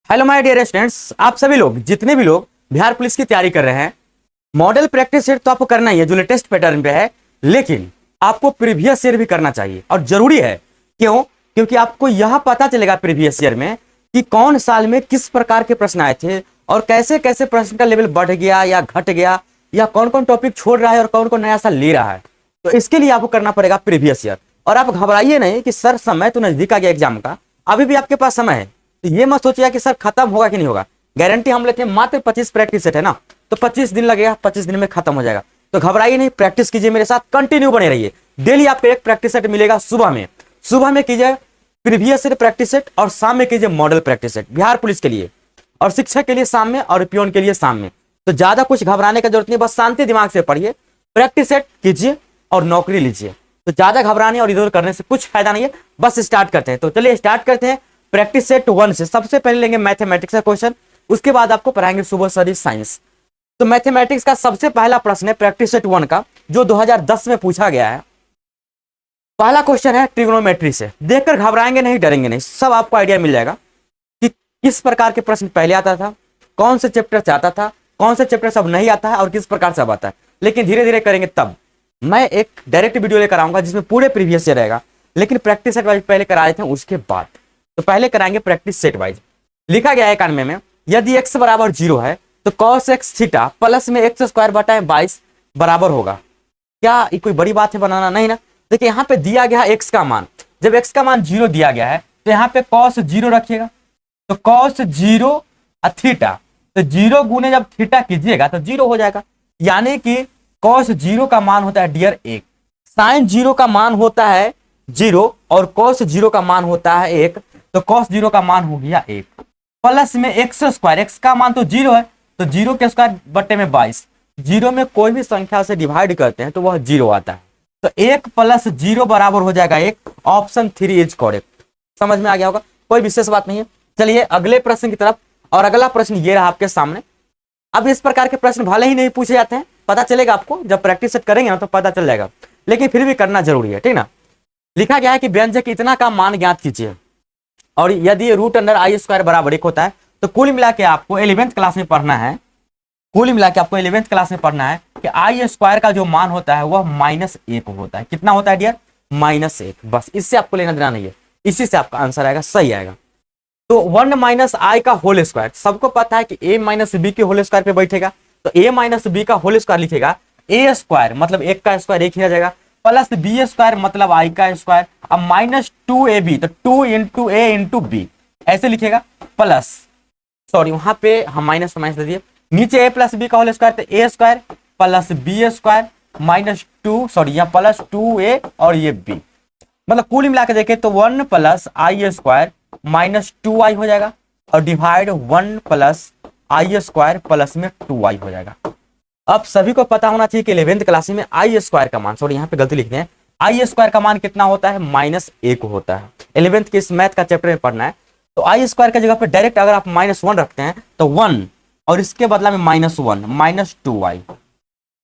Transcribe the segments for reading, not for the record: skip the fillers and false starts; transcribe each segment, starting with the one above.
Hello my dear students, आप सभी लोग जितने भी लोग बिहार पुलिस की तैयारी कर रहे हैं, मॉडल प्रैक्टिस सेट तो आपको करना ही है जो लेटेस्ट पैटर्न पे है, लेकिन आपको प्रीवियस ईयर भी करना चाहिए और जरूरी है। क्यों? क्योंकि आपको यह पता चलेगा प्रीवियस ईयर में कि कौन साल में किस प्रकार के प्रश्न आए थे और कैसे कैसे प्रश्न का लेवल बढ़ गया या घट गया या कौन कौन टॉपिक छोड़ रहा है और कौन कौन नया साल ले रहा है। तो इसके लिए आपको करना पड़ेगा प्रीवियस ईयर। और आप घबराइए नहीं कि सर समय तो नजदीक आ गया एग्जाम का, अभी भी आपके पास समय है। तो ये मत सोचिए कि सर खत्म होगा कि नहीं होगा। गारंटी हम लेते हैं, मात्र 25 प्रैक्टिस सेट है ना, तो 25 दिन लगेगा, 25 दिन में खत्म हो जाएगा। तो घबराइए नहीं, प्रैक्टिस कीजिए, मेरे साथ कंटिन्यू बने रहिए। डेली आपको एक प्रैक्टिस सेट मिलेगा। सुबह में कीजिए प्रीवियस सेट प्रैक्टिस सेट और शाम में कीजिए model practice set Bihar police के लिए, और शिक्षक के लिए शाम में और पियोन के लिए शाम में। तो ज्यादा कुछ घबराने की जरूरत नहीं, बस शांति दिमाग से पढ़िए, प्रैक्टिस सेट कीजिए और नौकरी लीजिए। तो ज्यादा घबराने और इधर करने से कुछ फायदा नहीं है। बस स्टार्ट करते हैं। तो चलिए स्टार्ट करते हैं प्रैक्टिस सेट 1 से। सबसे पहले लेंगे मैथमेटिक्स का क्वेश्चन, उसके बाद आपको पढ़ाएंगे सुबह सरी साइंस। तो मैथमेटिक्स का सबसे पहला प्रश्न है प्रैक्टिस सेट 1 का, जो 2010 में पूछा गया है। पहला क्वेश्चन है ट्रिग्नोमेट्री से। देखकर घबराएंगे नहीं, डरेंगे नहीं, सब आपको आइडिया मिल जाएगा कि किस प्रकार के प्रश्न पहले आता था, कौन से चैप्टर से आता था, कौन से चैप्टर सब नहीं आता है और किस प्रकार से अब आता है। लेकिन धीरे धीरे करेंगे। तब मैं एक डायरेक्ट वीडियो लेकर आऊंगा जिसमें पूरे प्रीवियस ईयर रहेगा, लेकिन प्रैक्टिस सेट वाइज पहले करा देते हैं उसके बाद। तो पहले कराएंगे प्रैक्टिस सेट वाइज। लिखा गया है 91 में, यदि x बराबर 0 है तो cos x थीटा प्लस में x स्क्वायर बटा 22 बराबर होगा। क्या ये कोई बड़ी बात है बनाना? नहीं ना। देखिए यहाँ पे दिया गया x का मान, जब x का मान 0 दिया गया है तो यहाँ पे cos 0 रखिएगा। तो cos 0 थीटा, तो 0 गुने जब थीटा कीजिएगा तो 0 हो जाएगा। यानी कि cos 0 का मान होता है डियर 1, sin 0 का मान होता है 0 और cos 0 का मान होता है 1। तो cos 0 का मान हो गया 1 प्लस में x स्क्वायर, x का मान तो 0 है तो 0 के स्क्वायर बटे में 22। 0 में कोई भी संख्या से डिवाइड करते हैं तो वह 0 आता है। तो 1 प्लस 0 बराबर हो जाएगा 1। Option 3 is correct. समझ में आ गया होगा, कोई विशेष बात नहीं है। चलिए अगले प्रश्न की तरफ। और अगला प्रश्न ये रहा आपके सामने। अब इस प्रकार के प्रश्न भले ही नहीं पूछे जाते हैं, पता चलेगा आपको जब प्रैक्टिस सेट करेंगे ना तो पता चल जाएगा, लेकिन फिर भी करना जरूरी है, ठीक ना। लिखा गया है कि व्यंजक इतना का मान ज्ञात कीजिए, और यदि रूट अंडर आई स्क्वायर बराबर 1 होता है तो कुल मिला के आपको 11th क्लास में पढ़ना है। कुल मिला के आपको 11th क्लास में पढ़ना है कि आई स्क्वायर का जो मान होता है वह -1 होता है। कितना होता है डियर? -1। बस इससे आपको लेना देना नहीं है, इसी से आपका आंसर आएगा, सही आएगा। तो 1 - i का होल स्क्वायर, सबको पता है कि a - b के होल स्क्वायर पे बैठेगा, तो a - b का होल स्क्वायर लिखेगा। a स्क्वायर मतलब 1 का स्क्वायर 1 ही आ जाएगा, प्लस b स्क्वायर मतलब i का स्क्वायर। अब -2ab तो 2 × a × b ऐसे लिखेगा, प्लस सॉरी वहां पे हम माइनस दे दिए, नीचे a + b का होल स्क्वायर, तो a square plus b square -2 sorry यहाँ प्लस 2a और ये b, मतलब कुल मिला के देखें तो 1 + i स्क्वायर -2i हो जाएगा, और डिवाइड 1 + i स्क्वायर प्लस में 2i हो जाएगा। अब सभी को पता होना चाहिए कि 11th क्लास में आई स्क्वायर का मान, सॉरी यहाँ पे गलती लिखते हैं, आई स्क्वायर का मान कितना होता है? -1 होता है। 11th के इस मैथ का चैप्टर में पढ़ना है। तो आई स्क्वायर की जगह पे डायरेक्ट अगर आप -1 रखते हैं तो 1 और इसके बदला में -1 -2i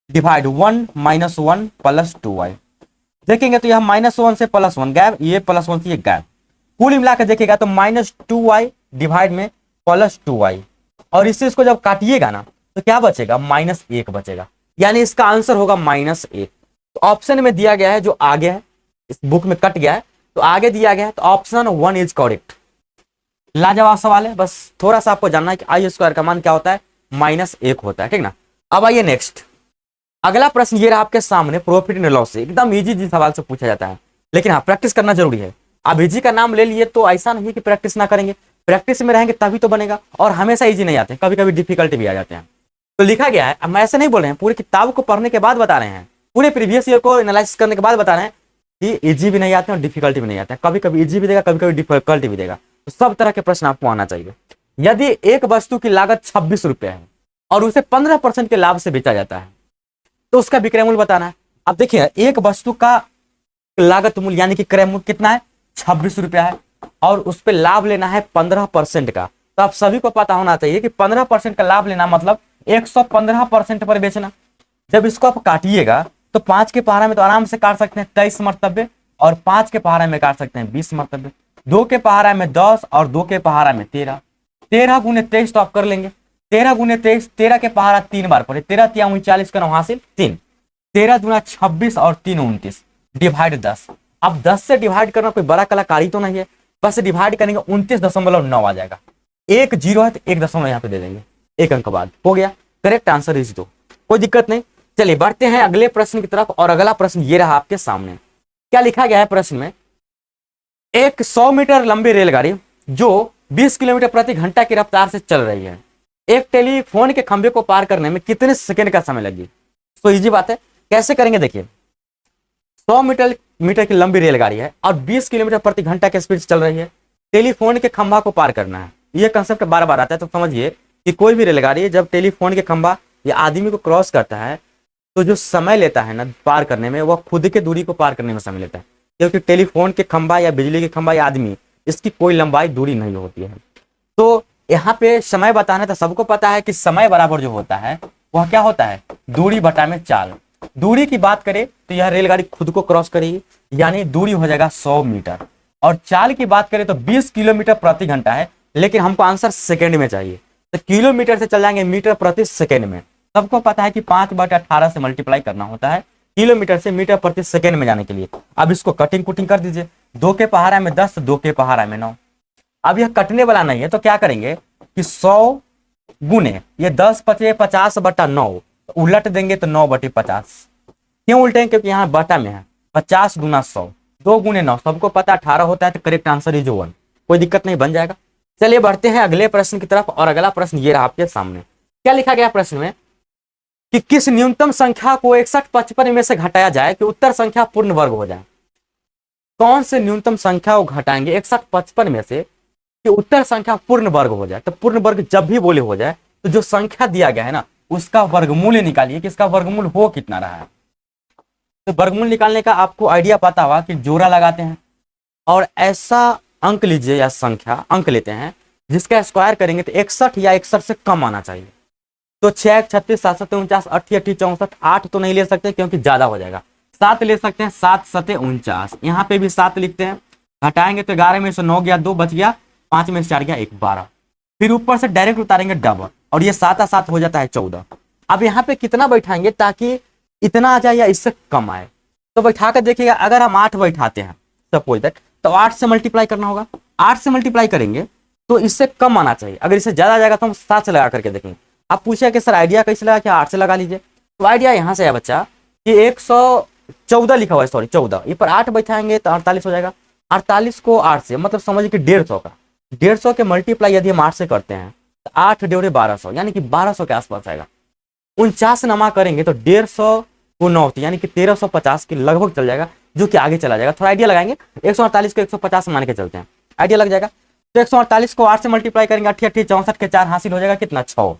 डिवाइड 1 - 1 + 2i। देखेंगे तो यहाँ -1 से +1 गैप, ये +1 से ये गैप, कुल मिला के देखिएगा तो -2i डिवाइड में +2i, और इससे इसको जब काटिएगा ना तो क्या बचेगा? -1 बचेगा। यानी इसका आंसर होगा -1। तो ऑप्शन में दिया गया है जो आगे है, इस बुक में कट गया है तो आगे दिया गया है, तो ऑप्शन 1 इज करेक्ट। लाजवाब सवाल है, बस थोड़ा सा आपको जानना है कि आई स्क्वायर का मान क्या होता है? -1 होता है, ठीक ना। अब आइए नेक्स्ट, अगला प्रश्न ये रहा आपके सामने, प्रॉफिट एंड लॉस से। एकदम इजी सवाल से पूछा जाता है, लेकिन हाँ प्रैक्टिस करना जरूरी है। अब इजी का नाम ले लिए तो ऐसा नहीं कि प्रैक्टिस ना करेंगे, प्रैक्टिस में रहेंगे तभी तो बनेगा। और हमेशा इजी नहीं आते, कभी कभी डिफिकल्टी भी आ जाते हैं। तो लिखा गया है, हम ऐसे नहीं बोल रहे हैं, पूरी किताब को पढ़ने के बाद बता रहे हैं, पूरे प्रीवियस ईयर को एनालाइसिस करने के बाद बता रहे हैं कि इजी भी नहीं आते और डिफिकल्टी भी नहीं आते, कभी कभी इजी भी देगा, कभी कभी डिफिकल्टी भी देगा। तो सब तरह के प्रश्न आपको आना चाहिए। यदि एक वस्तु की लागत 26 रुपए है और उसे 15% के लाभ से बेचा जाता है तो उसका विक्रय मूल्य बताना है। अब देखिए एक वस्तु का लागत मूल्य यानी कि क्रय मूल्य कितना है? 26 रुपया है, और उस पर लाभ लेना है 15% का। तो आप सभी को पता होना चाहिए कि 15% का लाभ लेना मतलब 115% पर बेचना। जब इसको आप काटिएगा तो 5 के पहाड़ा में तो आराम से काट सकते हैं 23 मर्तबे, और 5 के पहाड़ा में काट सकते हैं 20 मर्तबे, 2 के पहाड़ा में 10 और 2 के पहाड़ा में 13। 13 गुने 23 तो आप कर लेंगे। 13 गुने 23, 13 के पहाड़ा 3 बार पड़े, 13 तिया 39 का 9 हासिल 3, 13 दूना 26 और 3 29, डिवाइड 10। अब 10 से डिवाइड करना कोई बड़ा कलाकारी तो नहीं है, बस डिवाइड करेंगे 29.9 आ जाएगा। एक जीरो है तो 1 दशमलव यहाँ पे दे देंगे, एक अंक बाद हो गया। करेक्ट आंसर इज 2, कोई दिक्कत नहीं। चलिए बढ़ते हैं अगले प्रश्न की तरफ, और अगला प्रश्न ये रहा आपके सामने। क्या लिखा गया है प्रश्न में, एक 100 मीटर लंबी रेलगाड़ी जो 20 किलोमीटर प्रति घंटा की रफ्तार से चल रही है, एक टेलीफोन के खंभे को पार करने में कितने सेकंड का समय लगी। तो इजी बात है, कैसे करेंगे देखिए। 100 मीटर की लंबी रेलगाड़ी है और 20 किलोमीटर प्रति घंटा की स्पीड से चल रही है, टेलीफोन के खंभा को पार करना है। यह कंसेप्ट बार बार आता है, तो समझिए कि कोई भी रेलगाड़ी जब टेलीफोन के खंभा या आदमी को क्रॉस करता है तो जो समय लेता है ना पार करने में, वह खुद के दूरी को पार करने में समय लेता है, क्योंकि टेलीफोन के खंभा या बिजली के खंभा या आदमी, इसकी कोई लंबाई दूरी नहीं होती है। तो यहाँ पे समय बताना, तो सबको पता है कि समय बराबर जो होता है वह क्या होता है, दूरी बटा में चाल। दूरी की बात करें तो यह रेलगाड़ी खुद को क्रॉस करेगी, यानी दूरी हो जाएगा 100 मीटर। और चाल की बात करें तो 20 किलोमीटर प्रति घंटा है, लेकिन हमको आंसर सेकेंड में चाहिए, तो किलोमीटर से चल जाएंगे मीटर प्रति सेकेंड में। सबको पता है कि 5/18 से मल्टीप्लाई करना होता है किलोमीटर से मीटर प्रति सेकेंड में जाने के लिए। अब इसको कटिंग कुटिंग कर दीजिए, 2 के पहाड़ा में 10, 2 के पहाड़ा में 9। अब यह कटने वाला नहीं है, तो क्या करेंगे कि 100 गुने ये 10 पचे 50/9, उलट देंगे तो 9/50। क्यों उल्टेंगे, क्योंकि यहाँ बटा में है 50 गुना 100, 2 गुने 9, सबको पता 18 होता है, तो करेक्ट आंसर इज 1, कोई दिक्कत नहीं, बन जाएगा। चलिए बढ़ते हैं अगले प्रश्न की तरफ, और अगला प्रश्न ये रहा आपके सामने। क्या लिखा गया प्रश्न में कि किस न्यूनतम संख्या को 61-55 में से घटाया जाए कि उत्तर संख्या पूर्ण वर्ग हो जाए। कौन से न्यूनतम संख्या को घटाएंगे 61-55 में से कि उत्तर संख्या पूर्ण वर्ग हो जाए। तो पूर्ण वर्ग जब भी बोले हो जाए तो जो संख्या दिया गया है ना उसका वर्गमूल निकालिए कि इसका वर्गमूल हो कितना रहा है। तो वर्गमूल निकालने का आपको आइडिया पता होगा कि जोड़ा लगाते हैं और ऐसा अंक लीजिए या संख्या अंक लेते हैं जिसका स्क्वायर करेंगे तो 61 या 61 से कम आना चाहिए। तो 6, 36, 7, 7, 49, 8, 8, 64, 8 तो नहीं ले सकते क्योंकि ज्यादा हो जाएगा। 7 ले सकते हैं, 7, 7, 49, यहाँ पे भी 7 लिखते हैं। घटाएंगे तो 11 में से 9 गया, 2 बच गया, 5 में से 4 गया, 1, 12। फिर ऊपर से डायरेक्ट उतारेंगे डबल, और ये 7 7 हो जाता है 14। अब यहाँ पे कितना बैठाएंगे ताकि इतना आ जाए या इससे कम आए। तो बैठा कर देखिएगा, अगर हम 8 बैठाते हैं सपोज दैट, तो 8 से मल्टीप्लाई करना होगा। 8 से मल्टीप्लाई करेंगे तो इससे कम आना चाहिए। अगर इससे ज्यादा आ जाएगा तो हम 7 से लगा करके देखेंगे। आप पूछिए कि सर आइडिया कैसे लगा, क्या 8 से लगा लीजिए। तो आइडिया यहाँ से है बच्चा कि 114 लिखा हुआ है, सॉरी 14, ये पर 8 बैठाएंगे तो 48 हो जाएगा। 48 को 8 से मतलब समझिए कि 150 का 150 के मल्टीप्लाई यदि हम 8 से करते हैं तो 8 × 1200 यानी कि 1200 के आसपास आएगा। 49 नमा करेंगे तो 150 को 9 यानी कि 1350 के लगभग चल जाएगा, जो कि आगे चला जाएगा। थोड़ा आइडिया लगाएंगे, 148 को 150 मान के चलते हैं, आइडिया लग जाएगा। तो 148 को 8 से मल्टीप्लाई करेंगे, 8 8 64 के 4 हासिल हो जाएगा कितना, 6,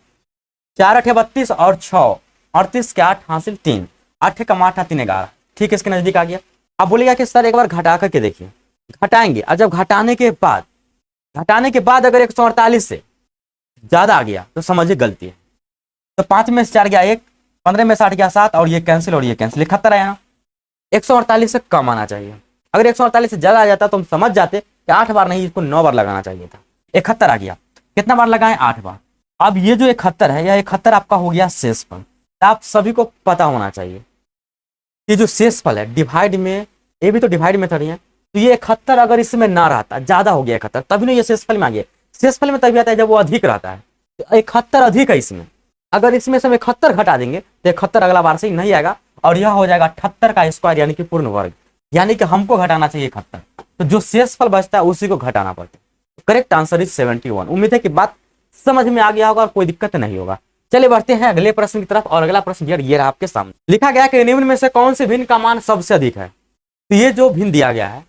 4 8 32 और 6 38 के 8 हासिल 3, 8 कम 8 3 11। ठीक है, इसके नजदीक आ गया। अब बोलेगा कि सर एक बार घटा करके देखिए। घटाएंगे, और जब घटाने के बाद अगर 148 से ज्यादा आ गया तो समझिए गलती है। तो 5 में से 4 गया 1, 15 में से 8 गया 7, और ये कैंसिल और ये कैंसिल, 71 आया ना। 148 से कम आना चाहिए। अगर 148 से ज्यादा आ जाता तो हम समझ जाते कि 8 बार नहीं, इसको 9 बार लगाना चाहिए था। 71 आ गया, कितना बार लगाएं, 8 बार। अब ये जो 71 है, यह 71 आपका हो गया शेषफल। आप सभी को पता होना चाहिए कि जो शेषफल है डिवाइड में, ये भी तो डिवाइड मेथड ही है, तो ये 71 अगर इसमें ना रहता, ज्यादा हो गया 71, तभी ना ये शेषफल में आ गया। शेषफल में तभी आता है जब वो अधिक रहता है। तो 71 अधिक है इसमें, अगर इसमें से हम 71 घटा देंगे तो 71 अगला बार से ही नहीं आएगा, और यह हो जाएगा 78 का स्क्वायर यानी कि पूर्ण वर्ग, यानी कि हमको घटाना चाहिए 71। तो जो शेषफल बचता है उसी को घटाना पड़ता है। Correct answer is 71। उम्मीद है कि बात समझ में आ गया होगा और कोई दिक्कत नहीं होगा। चलिए बढ़ते हैं अगले प्रश्न की तरफ, और अगला प्रश्न ये रहा आपके सामने। लिखा गया कि निम्न में से कौन से भिन्न का मान सबसे अधिक है। तो ये जो भिन्न दिया गया है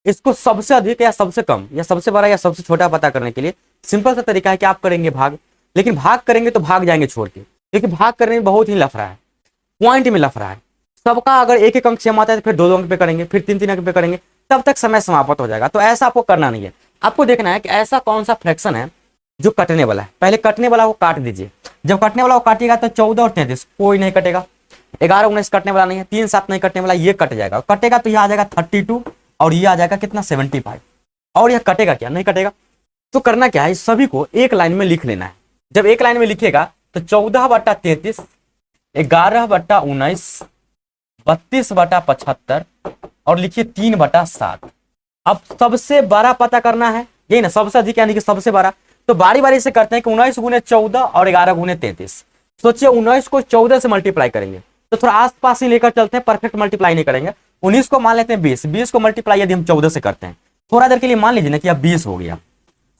इसको सबसे अधिक या सबसे कम या सबसे बड़ा या सबसे छोटा पता करने के लिए सिंपल सा तरीका है कि आप करेंगे भाग। लेकिन भाग करेंगे तो भाग जाएंगे छोड़ के, क्योंकि भाग करने में बहुत ही लफड़ा है, पॉइंट में लफड़ा है। सबका अगर एक एक अंक सेम आता है तो फिर 2 2 अंक पे करेंगे, फिर 3 3 अंक पे करेंगे, तब तक समय समाप्त हो जाएगा। तो ऐसा आपको करना नहीं है। आपको देखना है कि ऐसा कौन सा फ्रैक्शन है जो कटने वाला है। पहले कटने वाला को काट दीजिए। जब कटने वाला को काटिएगा तो 14 और 33 कोई नहीं कटेगा, 11 19 कटने वाला नहीं है, 3 7 नहीं कटने वाला, ये कट जाएगा। कटेगा तो यह आ जाएगा 32 और ये आ जाएगा कितना 75, और यह कटेगा क्या, नहीं कटेगा। तो करना क्या है, इस सभी को एक लाइन में लिख लेना है। जब एक लाइन में लिखेगा तो 14/33, 11/19, 32/75 और लिखिए 3/7। अब सबसे बड़ा पता करना है, यही ना, सबसे अधिक यानी कि सबसे बड़ा। तो बारी बारी से करते हैं कि 19 गुने 14 और 11 गुने 33। सोचिए 19 को 14 से मल्टीप्लाई करेंगे तो थोड़ा आसपास ही लेकर चलते हैं, परफेक्ट मल्टीप्लाई नहीं करेंगे। 19 को मान लेते हैं 20, 20 को मल्टीप्लाई यदि हम 14 से करते हैं, थोड़ा देर के लिए मान लीजिए ना कि अब 20 हो गया,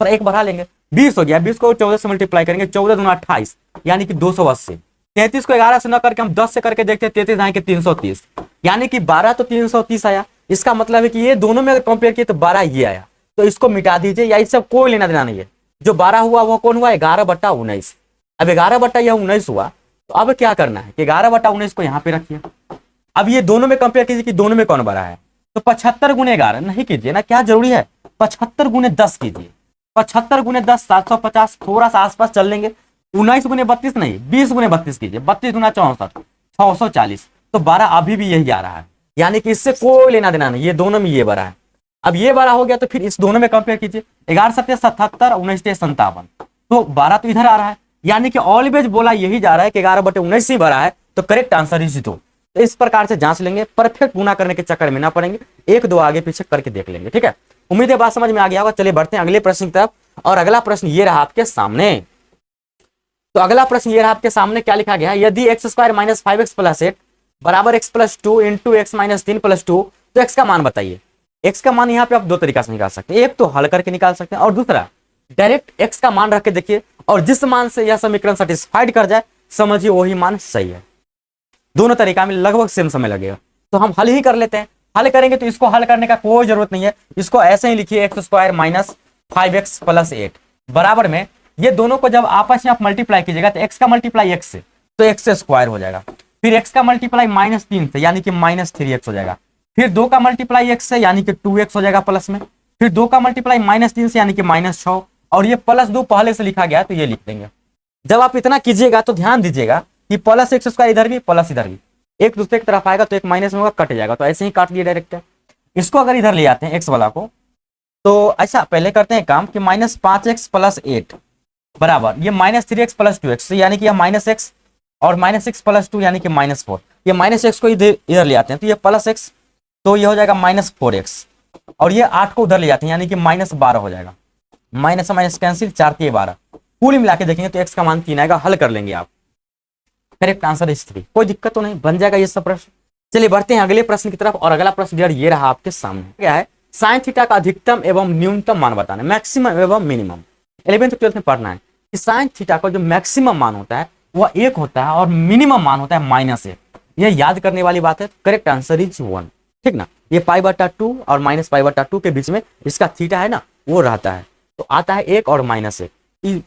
थोड़ा एक बढ़ा लेंगे, 20 हो गया, 20 को 14 से मल्टीप्लाई करेंगे, 14 दूना 28 यानी कि 280। 33 को 11 से न करके हम 10 से करके देखते हैं, 33 आएंगे 330, यानी कि 12 तो 330 आया। इसका मतलब है कि ये दोनों में अगर कंपेयर किए तो 12 ये आया, तो इसको मिटा दीजिए, या इससे कोई लेना देना नहीं है। जो 12 हुआ वो कौन हुआ, 11/19। अब 11/19 हुआ, तो अब क्या करना है कि 11/19 को यहाँ पे रखिए। अब ये दोनों में कंपेयर कीजिए कि दोनों में कौन बड़ा है, तो 75 गुने 11 नहीं कीजिए ना, क्या जरूरी है, 75 गुने 10 कीजिए। 75 गुने 10 750, थोड़ा सा आसपास चल लेंगे। 19 गुने 32 नहीं, 20 गुने 32 कीजिए, 32 गुना 64, 640। तो 12 अभी भी यही आ रहा है, यानी कि इससे कोई लेना देना नहीं, ये दोनों में ये बड़ा है। अब ये बड़ा हो गया तो फिर इस दोनों में कंपेयर कीजिए, 11 7 77, 19 57, तो 12 तो इधर आ रहा है, यानी कि ऑलवेज बोला यही जा रहा है कि 11/19 ही बड़ा है, तो करेक्ट आंसर इज 2। तो इस प्रकार से जांच लेंगे, परफेक्ट गुना करने के चक्कर में ना पड़ेंगे, एक दो आगे पीछे करके देख लेंगे, ठीक है। उम्मीद है बात समझ में आ गया होगा। चलिए बढ़ते हैं अगले प्रश्न की तरफ, और अगला प्रश्न ये रहा आपके सामने। तो अगला प्रश्न ये रहा आपके सामने, क्या लिखा गया है, यदि x² - 5x + 8 बराबर x + 2 इंटू x - 3 + 2, तो x का मान बताइए। x का मान यहाँ पे आप दो तरीका से निकाल सकते हैं, एक तो हल करके निकाल सकते हैं और दूसरा डायरेक्ट x का मान रख के देखिए, और जिस मान से यह समीकरण सेटिस्फाइड कर जाए समझिए वही मान सही है। दोनों तरीका में लगभग सेम समय लगेगा, तो हम हल ही कर लेते हैं। हल करेंगे तो इसको हल करने का कोई जरूरत नहीं है, इसको ऐसे ही लिखिए, x² - 5x + 8 बराबर में, ये दोनों को जब आपस में आप मल्टीप्लाई कीजिएगा तो x का मल्टीप्लाई x से, तो x² हो जाएगा, फिर x का मल्टीप्लाई -3 से यानी कि -3x हो जाएगा, फिर 2 का मल्टीप्लाई x से यानी कि 2x हो जाएगा प्लस में, फिर 2 का मल्टीप्लाई -3 से यानी कि -6, और ये +2 पहले से लिखा गया तो ये लिख देंगे। जब आप इतना कीजिएगा तो ध्यान दीजिएगा कि +x² इधर भी प्लस इधर भी एक दूसरे की तरफ आएगा, तो एक माइनस में होगा, कट जाएगा, तो ऐसे ही काट दिए डायरेक्ट। इसको अगर इधर ले आते हैं x वाला को, तो ऐसा पहले करते हैं काम कि -5x + 8 बराबर ये -3x + 2x, यानी कि यह -x और -6 + 2 यानी कि -4, ये -x को इधर ले आते हैं तो ये +x, तो ये हो जाएगा -4x, और ये 8 को उधर ले जाते हैं यानी कि -12 हो जाएगा, माइनस माइनस कैंसिल, 4 के 12, पूरी मिला के देखेंगे तो x का मान 3 आएगा। हल कर लेंगे आप, करेक्ट आंसर इज 3, कोई दिक्कत तो नहीं, बन जाएगा ये सब प्रश्न। चलिए बढ़ते हैं अगले प्रश्न की तरफ, और अगला प्रश्न ये रहा आपके सामने, क्या है, साइन थीटा का अधिकतम एवं न्यूनतम मान बताना, मैक्सिमम एवं मिनिमम। 11th 12th में पढ़ना है कि साइन थीटा का जो मैक्सिमम मान होता है वह 1 होता है और मिनिमम मान होता है -1। यह याद करने वाली बात है, करेक्ट आंसर इज 1, ठीक ना। ये π/2 और -π/2 के बीच में इसका थीटा है ना वो रहता है, तो आता है 1 और -1,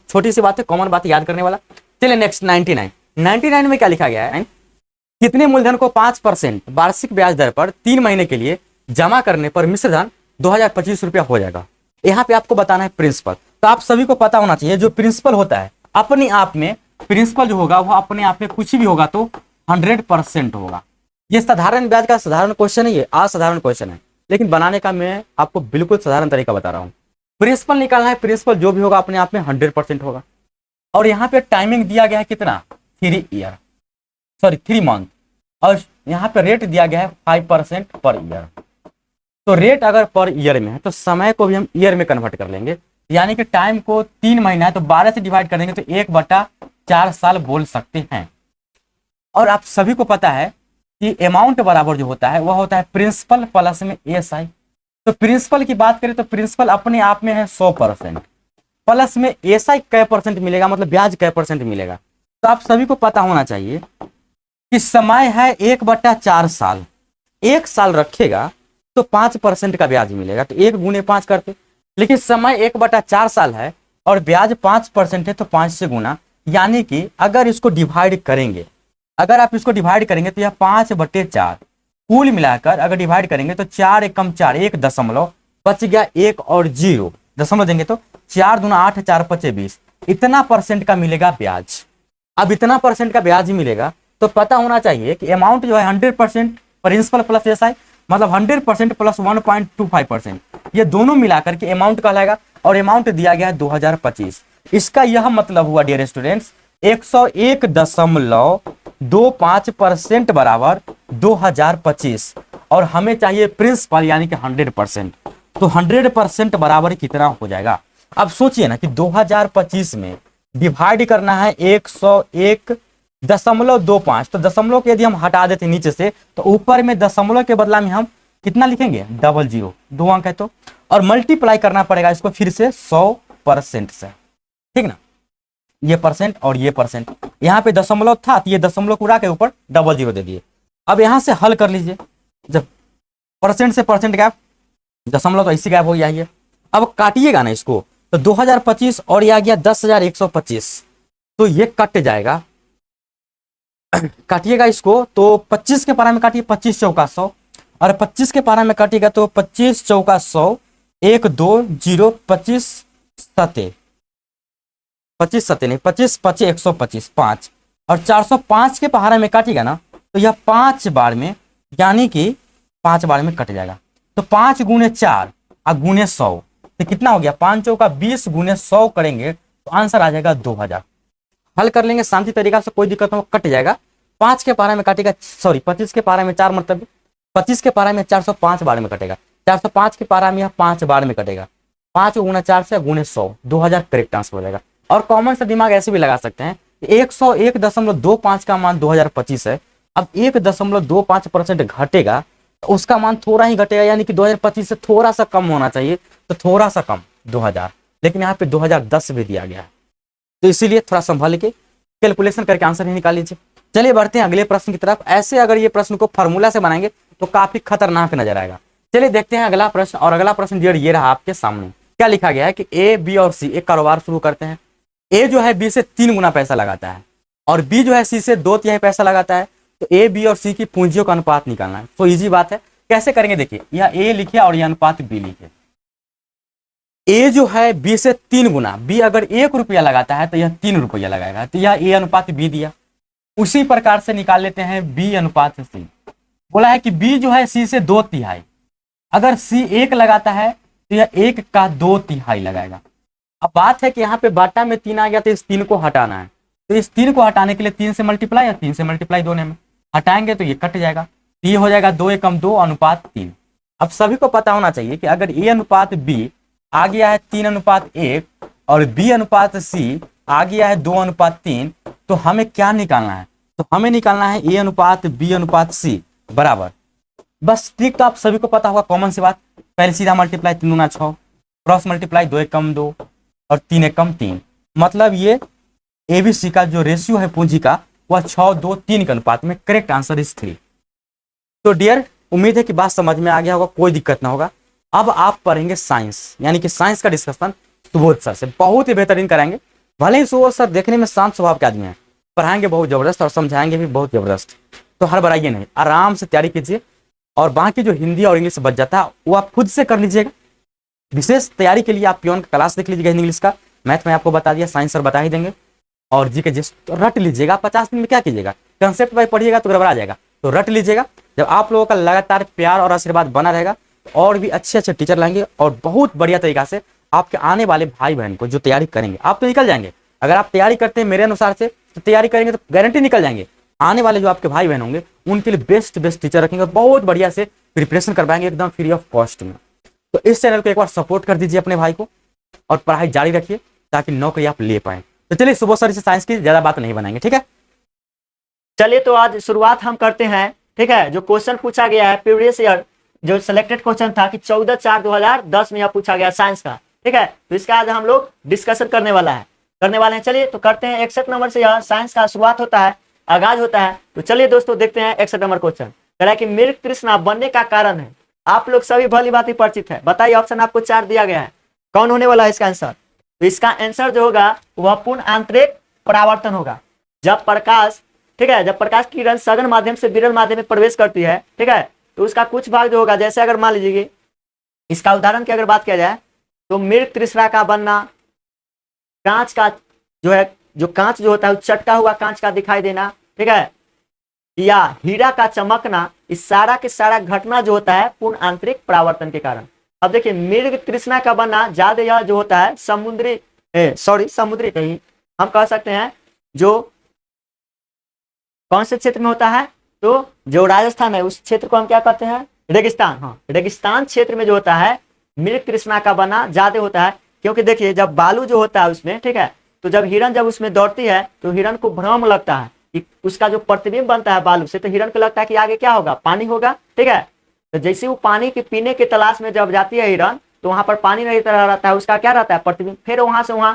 छोटी सी बात है, कॉमन बात है, याद करने वाला। चलिए नेक्स्ट 99 में क्या लिखा गया है, कितने मूलधन को 5% वार्षिक ब्याज दर पर 3 महीने के लिए जमा करने पर मिश्रधन 2025 रुपया हो जाएगा। यहाँ पे आपको बताना है प्रिंसिपल, तो आप सभी को पता होना चाहिए जो प्रिंसिपल होता है अपने आप में, प्रिंसिपल जो होगा वो अपने आप में कुछ भी होगा तो 100% होगा। ये साधारण ब्याज का साधारण क्वेश्चन है, ये असाधारण क्वेश्चन है, लेकिन बनाने का मैं आपको बिल्कुल साधारण तरीका बता रहा हूँ। प्रिंसिपल निकालना है, प्रिंसिपल जो भी होगा अपने आप में 100% होगा, और यहाँ पे टाइमिंग दिया गया है कितना, 3 मंथ, और यहाँ पे रेट दिया गया है 5% पर ईयर। तो रेट अगर पर ईयर में है तो समय को भी हम ईयर में कन्वर्ट कर लेंगे, यानी कि टाइम को 3 महीना है तो 12 से डिवाइड कर देंगे तो 1/4 साल बोल सकते हैं। और आप सभी को पता है कि अमाउंट बराबर जो होता है वह होता है प्रिंसिपल प्लस में एसआई। तो प्रिंसिपल की बात करें तो प्रिंसिपल अपने आप में है 100%, प्लस में एसआई कै % मिलेगा, मतलब ब्याज कै % मिलेगा। तो आप सभी को पता होना चाहिए कि समय है 1/4 साल, 1 साल रखेगा तो 5% का ब्याज मिलेगा, तो 1 गुने 5 करते, लेकिन समय 1/4 साल है और ब्याज 5% है तो 5 से गुना, यानी कि अगर इसको डिवाइड करेंगे, अगर आप इसको डिवाइड करेंगे तो यह 5/4, कुल मिलाकर अगर डिवाइड करेंगे तो 4 एकम 4, 1 दशमलव बच गया, 1 और 0 दशमलव देंगे तो 4 दूना 8, 4 5 20, इतना % का मिलेगा ब्याज। अब इतना % का ब्याज ही मिलेगा तो पता होना चाहिए कि अमाउंट जो है 100% प्रिंसिपल प्लस एसआई, मतलब 100% प्लस 1.25%, ये दोनों मिलाकर के अमाउंट कहलाएगा और अमाउंट दिया गया है 2025। इसका यह मतलब हुआ डियर स्टूडेंट्स 101.25% बराबर 2025 और हमें चाहिए प्रिंसिपल यानी कि 100%। तो 100% बराबर कितना हो जाएगा? अब सोचिए ना कि 2025 में डिवाइड करना है 101.25। तो दशमलव के यदि हम हटा देते नीचे से तो ऊपर में दशमलव के बदला में हम कितना लिखेंगे? 00, 2 अंक है तो, और मल्टीप्लाई करना पड़ेगा इसको फिर से 100% से, ठीक ना। ये परसेंट और ये परसेंट, यहाँ पे दशमलव था तो ये दशमलव उड़ा के ऊपर 00 दे दिए। अब यहाँ से हल कर लीजिए, जब परसेंट से परसेंट गैप, दशमलव तो ऐसे गैप हो जाइए। अब काटिएगा ना इसको तो 2025 और ये आ गया 10,125, तो ये कट जाएगा। काटिएगा इसको तो 25 के पारा में काटिए, 25 चौका 100, और 25 के पारा में काटिएगा तो 25 चौका 100, 1 2 0 25 सते, 25 सते नहीं 25 25 125 5, और 405 के पहाड़ा में काटिएगा ना तो यह 5 बार में यानी कि 5 बार में कट जाएगा। तो 5 गुने 4 और गुने 100 तो कितना हो गया? 5 चौका 20 गुने 100 करेंगे तो आंसर आ जाएगा 2000। हल कर लेंगे शांति तरीका से, कोई दिक्कत हो, कट जाएगा। 5 के पारा में काटेगा, सॉरी 25 के पारा में 4 मतलब 25 के पारा में 405 बार में कटेगा, 405 के पारा में यह 5 बार में कटेगा, 5 गुना 4 से गुने 100, 2000 करेक्ट आंसर हो जाएगा। और कॉमन सा दिमाग ऐसे भी लगा सकते हैं, 101.25 का मान 2025 है। अब 1.25% घटेगा तो उसका मान थोड़ा ही घटेगा, यानी कि 2025 से थोड़ा सा कम होना चाहिए, तो थोड़ा सा कम 2000, लेकिन यहाँ पे 2010 भी दिया गया है, तो इसीलिए थोड़ा संभाल के कैलकुलेशन करके आंसर ही निकाल लीजिए। चलिए बढ़ते हैं अगले प्रश्न की तरफ। ऐसे अगर ये प्रश्न को फार्मूला से बनाएंगे तो काफी खतरनाक नजर आएगा। चलिए देखते हैं अगला प्रश्न, और अगला प्रश्न डियर ये रहा आपके सामने। क्या लिखा गया है कि ए, बी और सी एक कारोबार शुरू करते हैं। ए जो है बी से 3 गुना पैसा लगाता है और बी जो है सी से 2/3 पैसा लगाता है। तो ए, बी और सी की पूंजियों का अनुपात निकालना है। तो इजी बात है, कैसे करेंगे देखिए, यह ए लिखे और यह अनुपात बी लिखे। ए जो है बी से 3 गुना, बी अगर 1 रुपया लगाता है तो यह 3 रुपया लगाएगा, तो यह ए अनुपात बी दिया। उसी प्रकार से निकाल लेते हैं बी अनुपात सी। बोला है कि बी जो है सी से 2/3, अगर सी 1 लगाता है तो यह 1 का 2/3 लगाएगा। अब बात है कि यहाँ पे बाटा में 3 आ गया तो इस 3 को हटाना है, तो इस 3 को हटाने के लिए 3 से मल्टीप्लाई या 3 से मल्टीप्लाई दोनों में हटाएंगे तो ये कट जाएगा, तो ये हो जाएगा 2 एकम 2 अनुपात 3। अब सभी को पता होना चाहिए कि अगर ए अनुपात बी आ गया है 3 अनुपात 1 और बी अनुपात सी आ गया है 2 अनुपात 3, तो हमें क्या निकालना है? तो हमें निकालना है ए अनुपात बी अनुपात सी बराबर, बस ठीक, तो आप सभी को पता होगा, कॉमन सी बात, पहले सीधा मल्टीप्लाई 3 गुना 6, क्रॉस मल्टीप्लाई 2 एकम 2 और 3 एकम 3, मतलब ये एबीसी का जो रेशियो है पूंजी का वह 6 2 3 के अनुपात में। Correct answer is 3। तो डियर उम्मीद है कि बात समझ में आ गया होगा, कोई दिक्कत ना होगा। अब आप पढ़ेंगे साइंस, यानी कि साइंस का डिस्कशन सुबोध सर से बहुत ही बेहतरीन कराएंगे। भले ही सुबोध सर देखने में शांत स्वभाव के आदमी हैं, पढ़ाएंगे बहुत जबरदस्त और समझाएंगे भी बहुत जबरदस्त। तो हर बढ़ाइए नहीं, आराम से तैयारी कीजिए, और बाकी जो हिंदी और इंग्लिश बच जाता है वो आप खुद से कर लीजिएगा। विशेष तैयारी के लिए आप पियोन का क्लास देख लीजिएगा, इंग्लिश का, मैथ में आपको बता दिया, साइंस सर बता ही देंगे, और जी के जिस तो रट लीजिएगा। 50 दिन में क्या कीजिएगा, कंसेप्ट वाइज पढ़िएगा तो गड़बड़ा जाएगा, तो रट लीजिएगा। जब आप लोगों का लगातार प्यार और आशीर्वाद बना रहेगा और भी अच्छे अच्छे टीचर लाएंगे, और बहुत बढ़िया तरीका से आपके आने वाले भाई बहन को जो तैयारी करेंगे, आप तो निकल जाएंगे। अगर आप तैयारी करते हैं मेरे अनुसार से, तो तैयारी करेंगे तो गारंटी निकल जाएंगे। आने वाले जो आपके भाई बहन होंगे उनके लिए बेस्ट टीचर रखेंगे और बहुत बढ़िया से प्रिपरेशन करवाएंगे एकदम फ्री ऑफ कॉस्ट में। तो इस चैनल को एक बार सपोर्ट कर दीजिए अपने भाई को, और पढ़ाई जारी रखिए ताकि नौकरी आप ले पाए। तो चलिए सुबह सर से साइंस की ज्यादा बात नहीं बनाएंगे, ठीक है। चलिए तो आज शुरुआत हम करते हैं, ठीक है। जो क्वेश्चन पूछा गया है प्रीवियस ईयर, जो सिलेक्टेड क्वेश्चन था कि 14/4/2010 में यह पूछा गया साइंस का, ठीक है। तो इसका आज हम लोग डिस्कशन करने वाले हैं। चलिए तो करते हैं। 61 नंबर से यह साइंस का शुरुआत होता है, आगाज होता है। तो चलिए दोस्तों देखते हैं 61 नंबर क्वेश्चन। कह रहा है कि मृग तृष्णा बनने का कारण है। आप लोग सभी भली भांति परिचित है, बताइए। ऑप्शन आपको 4 दिया गया है, कौन होने वाला है इसका आंसर? तो इसका आंसर जो होगा वह पूर्ण आंतरिक परावर्तन होगा। जब प्रकाश, ठीक है, जब प्रकाश की किरण सघन माध्यम से विरल माध्यम में प्रवेश करती है, ठीक है, तो उसका कुछ भाग जो होगा, जैसे अगर मान लीजिए इसका उदाहरण की अगर बात किया जाए तो मृग तृष्णा का बनना, कांच का जो है, जो कांच जो होता है चटका हुआ कांच का दिखाई देना, ठीक है, या हीरा का चमकना, इस सारा के सारा घटना जो होता है पूर्ण आंतरिक परावर्तन के कारण। अब देखिए मृग तृष्णा का बनना ज्यादा यह जो होता है समुद्री समुद्री नहीं, हम कह सकते हैं जो कौन से क्षेत्र में होता है, तो जो राजस्थान है उस क्षेत्र को हम क्या कहते हैं, रेगिस्तान। हाँ, रेगिस्तान क्षेत्र में जो होता है मृग तृष्णा का बना ज्यादा होता है, क्योंकि देखिए जब बालू जो होता है उसमें, ठीक है, तो जब हिरन जब उसमें दौड़ती है तो हिरन को भ्रम लगता है कि उसका जो प्रतिबिंब बनता है बालू से, तो हिरन को लगता है कि आगे क्या होगा, पानी होगा, ठीक है। तो जैसे वो पानी के पीने की तलाश में जब जाती है हिरन, तो वहां पर पानी नहीं रहता है, उसका क्या रहता है, प्रतिबिंब। फिर वहां से वहां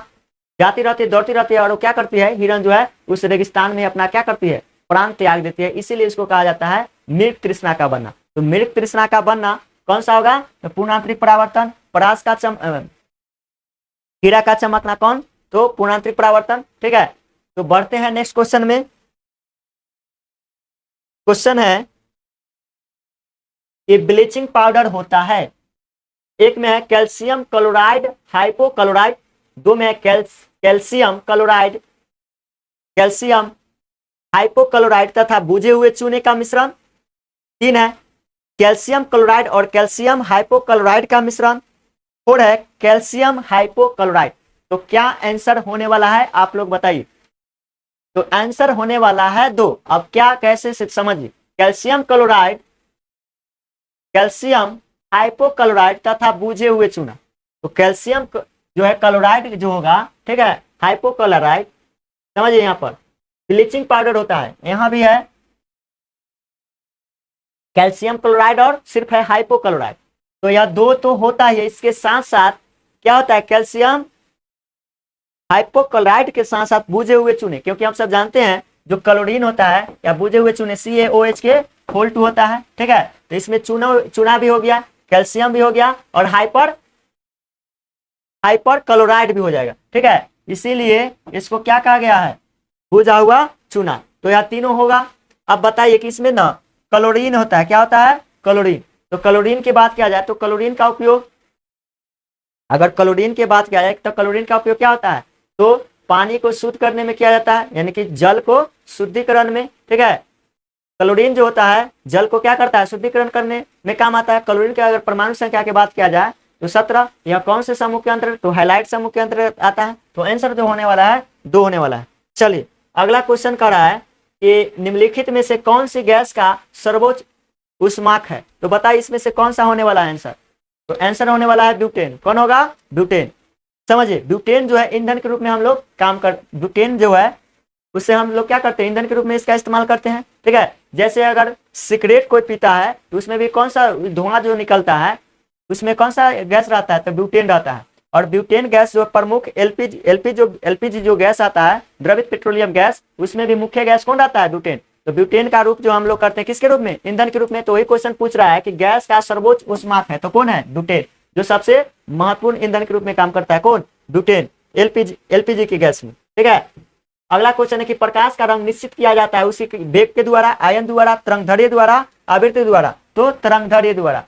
जाती रहती है, दौड़ती रहती है, और वो क्या करती है, हिरन जो है उस रेगिस्तान में अपना क्या करती है, प्राण त्याग देती है। इसीलिए इसको कहा जाता है मृग तृष्णा का बनना। तो मृग तृष्णा का बनना कौन सा होगा, तो पूर्णांतरिक परावर्तन। परास का हीरा का चमकना कौन, तो पूर्णांतरिक परावर्तन, ठीक है। तो बढ़ते हैं नेक्स्ट क्वेश्चन में। क्वेश्चन है कि ब्लीचिंग पाउडर होता है, एक में है कैल्शियम क्लोराइड हाइपोक्लोराइड, दो में है कैल्शियम क्लोराइड कैल्शियम हाइपोक्लोराइड तथा बुझे हुए चूने का मिश्रण, तीन है कैल्शियम क्लोराइड और कैल्शियम हाइपोक्लोराइड का मिश्रण, फोर है कैल्शियम हाइपोक्लोराइड। तो क्या आंसर होने वाला है आप लोग बताइए। तो आंसर होने वाला है दो। अब क्या कैसे समझिए, कैल्शियम क्लोराइड कैल्शियम हाइपोक्लोराइड तथा बुझे हुए चूना। तो कैल्शियम जो है क्लोराइड जो होगा, ठीक है, हाइपोक्लोराइड, समझिए यहाँ पर ब्लीचिंग पाउडर होता है, यहाँ भी है कैल्शियम क्लोराइड और सिर्फ है हाइपोक्लोराइड। तो यह दो तो होता है, इसके साथ साथ क्या होता है, कैल्शियम हाइपोक्लोराइड के साथ साथ बुझे हुए चूने, क्योंकि हम सब जानते हैं जो क्लोरीन होता है या बुझे हुए चूने CaOH के फोल्ट होता है, ठीक है। तो इसमें चूना भी हो गया, कैल्शियम भी हो गया और हाइपर क्लोराइड भी हो जाएगा, ठीक है। इसीलिए इसको क्या कहा गया है, बुझा हुआ चूना। तो यह तीनों होगा। अब बताइए कि इसमें ना क्लोरीन होता है, क्या होता है, क्लोरीन। तो क्लोरीन की बात किया जाए तो क्लोरीन का उपयोग, अगर क्लोरीन की बात किया जाए तो क्लोरीन का उपयोग क्या होता है, तो पानी को शुद्ध करने में किया जाता है, यानी कि जल को शुद्धिकरण में, ठीक है। क्लोरीन जो होता है जल को क्या करता है, शुद्धिकरण करने में काम आता है। क्लोरीन के अगर परमाणु संख्या की बात किया जाए तो 17, यह कौन से समूह के अंतर्गत, तो हैलाइड समूह के अंतर्गत आता है। तो आंसर जो होने वाला है 2 होने वाला है। चलिए अगला क्वेश्चन कर रहा है कि निम्नलिखित में से कौन सी गैस का सर्वोच्च ऊष्माक है। तो बताइए इसमें से कौन सा होने वाला है आंसर। तो आंसर होने वाला है ब्यूटेन। कौन होगा, ब्यूटेन। समझिए ब्यूटेन जो है ईंधन के रूप में हम लोग ब्यूटेन जो है उससे हम लोग क्या करते हैं, ईंधन के रूप में इसका इस्तेमाल करते हैं, ठीक है। जैसे अगर सिगरेट कोई पीता है तो उसमें भी कौन सा धुआं जो निकलता है, उसमें कौन सा गैस रहता है, तो ब्यूटेन रहता है। और ब्यूटेन गैस जो प्रमुख एलपीजी जो गैस आता है, द्रवित पेट्रोलियम गैस, उसमें भी मुख्य गैस कौन रहता है, ब्यूटेन। तो ब्यूटेन का रूप जो हम लोग करते हैं किसके रूप में, ईंधन के रूप में। तो वही क्वेश्चन पूछ रहा है कि गैस का सर्वोच्च ऊष्माक है, तो कौन है, ब्यूटेन। जो सबसे महत्वपूर्ण ईंधन के रूप में काम करता है, कौन, ब्यूटेन, एलपीजी की गैस में, ठीक है। अगला क्वेश्चन है कि प्रकाश का रंग निश्चित किया जाता है उसी वेग के द्वारा, आयन द्वारा, तरंगदैर्घ्य द्वारा, आवृत्ति द्वारा। तो तरंगदैर्घ्य द्वारा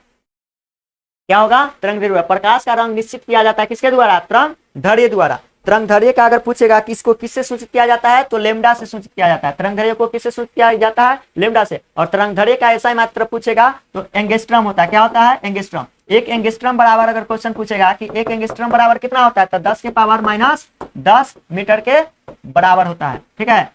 क्या होगा, तरंगदैर्घ्य द्वारा। प्रकाश का रंग निश्चित किया जाता है किसके द्वारा, तरंगदैर्घ्य द्वारा। तरंगदैर्घ्य का अगर पूछेगा कि इसको किससे सूचित किया जाता है, तो लेमडा से सूचित किया जाता है। तरंगदैर्घ्य को किससे सूचित किया जाता है, लेमडा से। और तरंगदैर्घ्य का ऐसा ही मात्रा पूछेगा तो एंगस्ट्रम होता है, क्या होता है, एंगस्ट्रम। एक एंगस्ट्रम बराबर अगर क्वेश्चन पूछेगा कि एक एंगस्ट्रम बराबर कितना होता है, तो 10 के पावर -10 मीटर के बराबर होता है, ठीक है।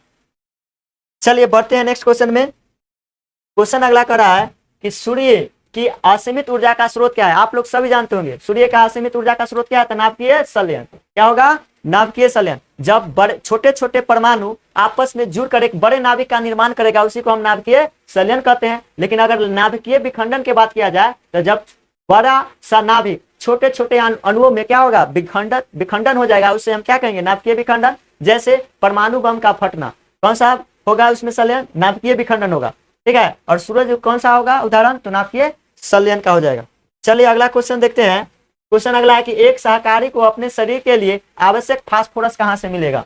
चलिए बढ़ते हैं नेक्स्ट क्वेश्चन में। क्वेश्चन अगला कर रहा है कि सूर्य की असीमित ऊर्जा का स्रोत क्या है। आप लोग सभी जानते होंगे सूर्य का असीमित ऊर्जा का स्रोत क्या है, तो नाभिकीय संलयन। क्या होगा, नाभिकीय संलयन। जब बड़े छोटे छोटे परमाणु आपस में जुड़कर एक बड़े नाभिक का निर्माण करेगा, उसी को हम नाभिकीय संलयन कहते हैं। लेकिन अगर नाभिकीय विखंडन की बात किया जाए तो जब बड़ा सा नाभिक छोटे छोटे अणुओं में क्या होगा, विखंडन हो जाएगा, उससे हम क्या कहेंगे, नाभिकीय विखंडन। जैसे परमाणु बम का फटना, कौन सा होगा उसमें संलयन, नाभिकीय विखंडन होगा, ठीक है। और सूरज कौन सा होगा उदाहरण, तो नाभिकीय संलयन का हो जाएगा। चलिए अगला क्वेश्चन देखते हैं। क्वेश्चन अगला है कि एक सहकारी को अपने शरीर के लिए आवश्यक फास्फोरस कहां से मिलेगा,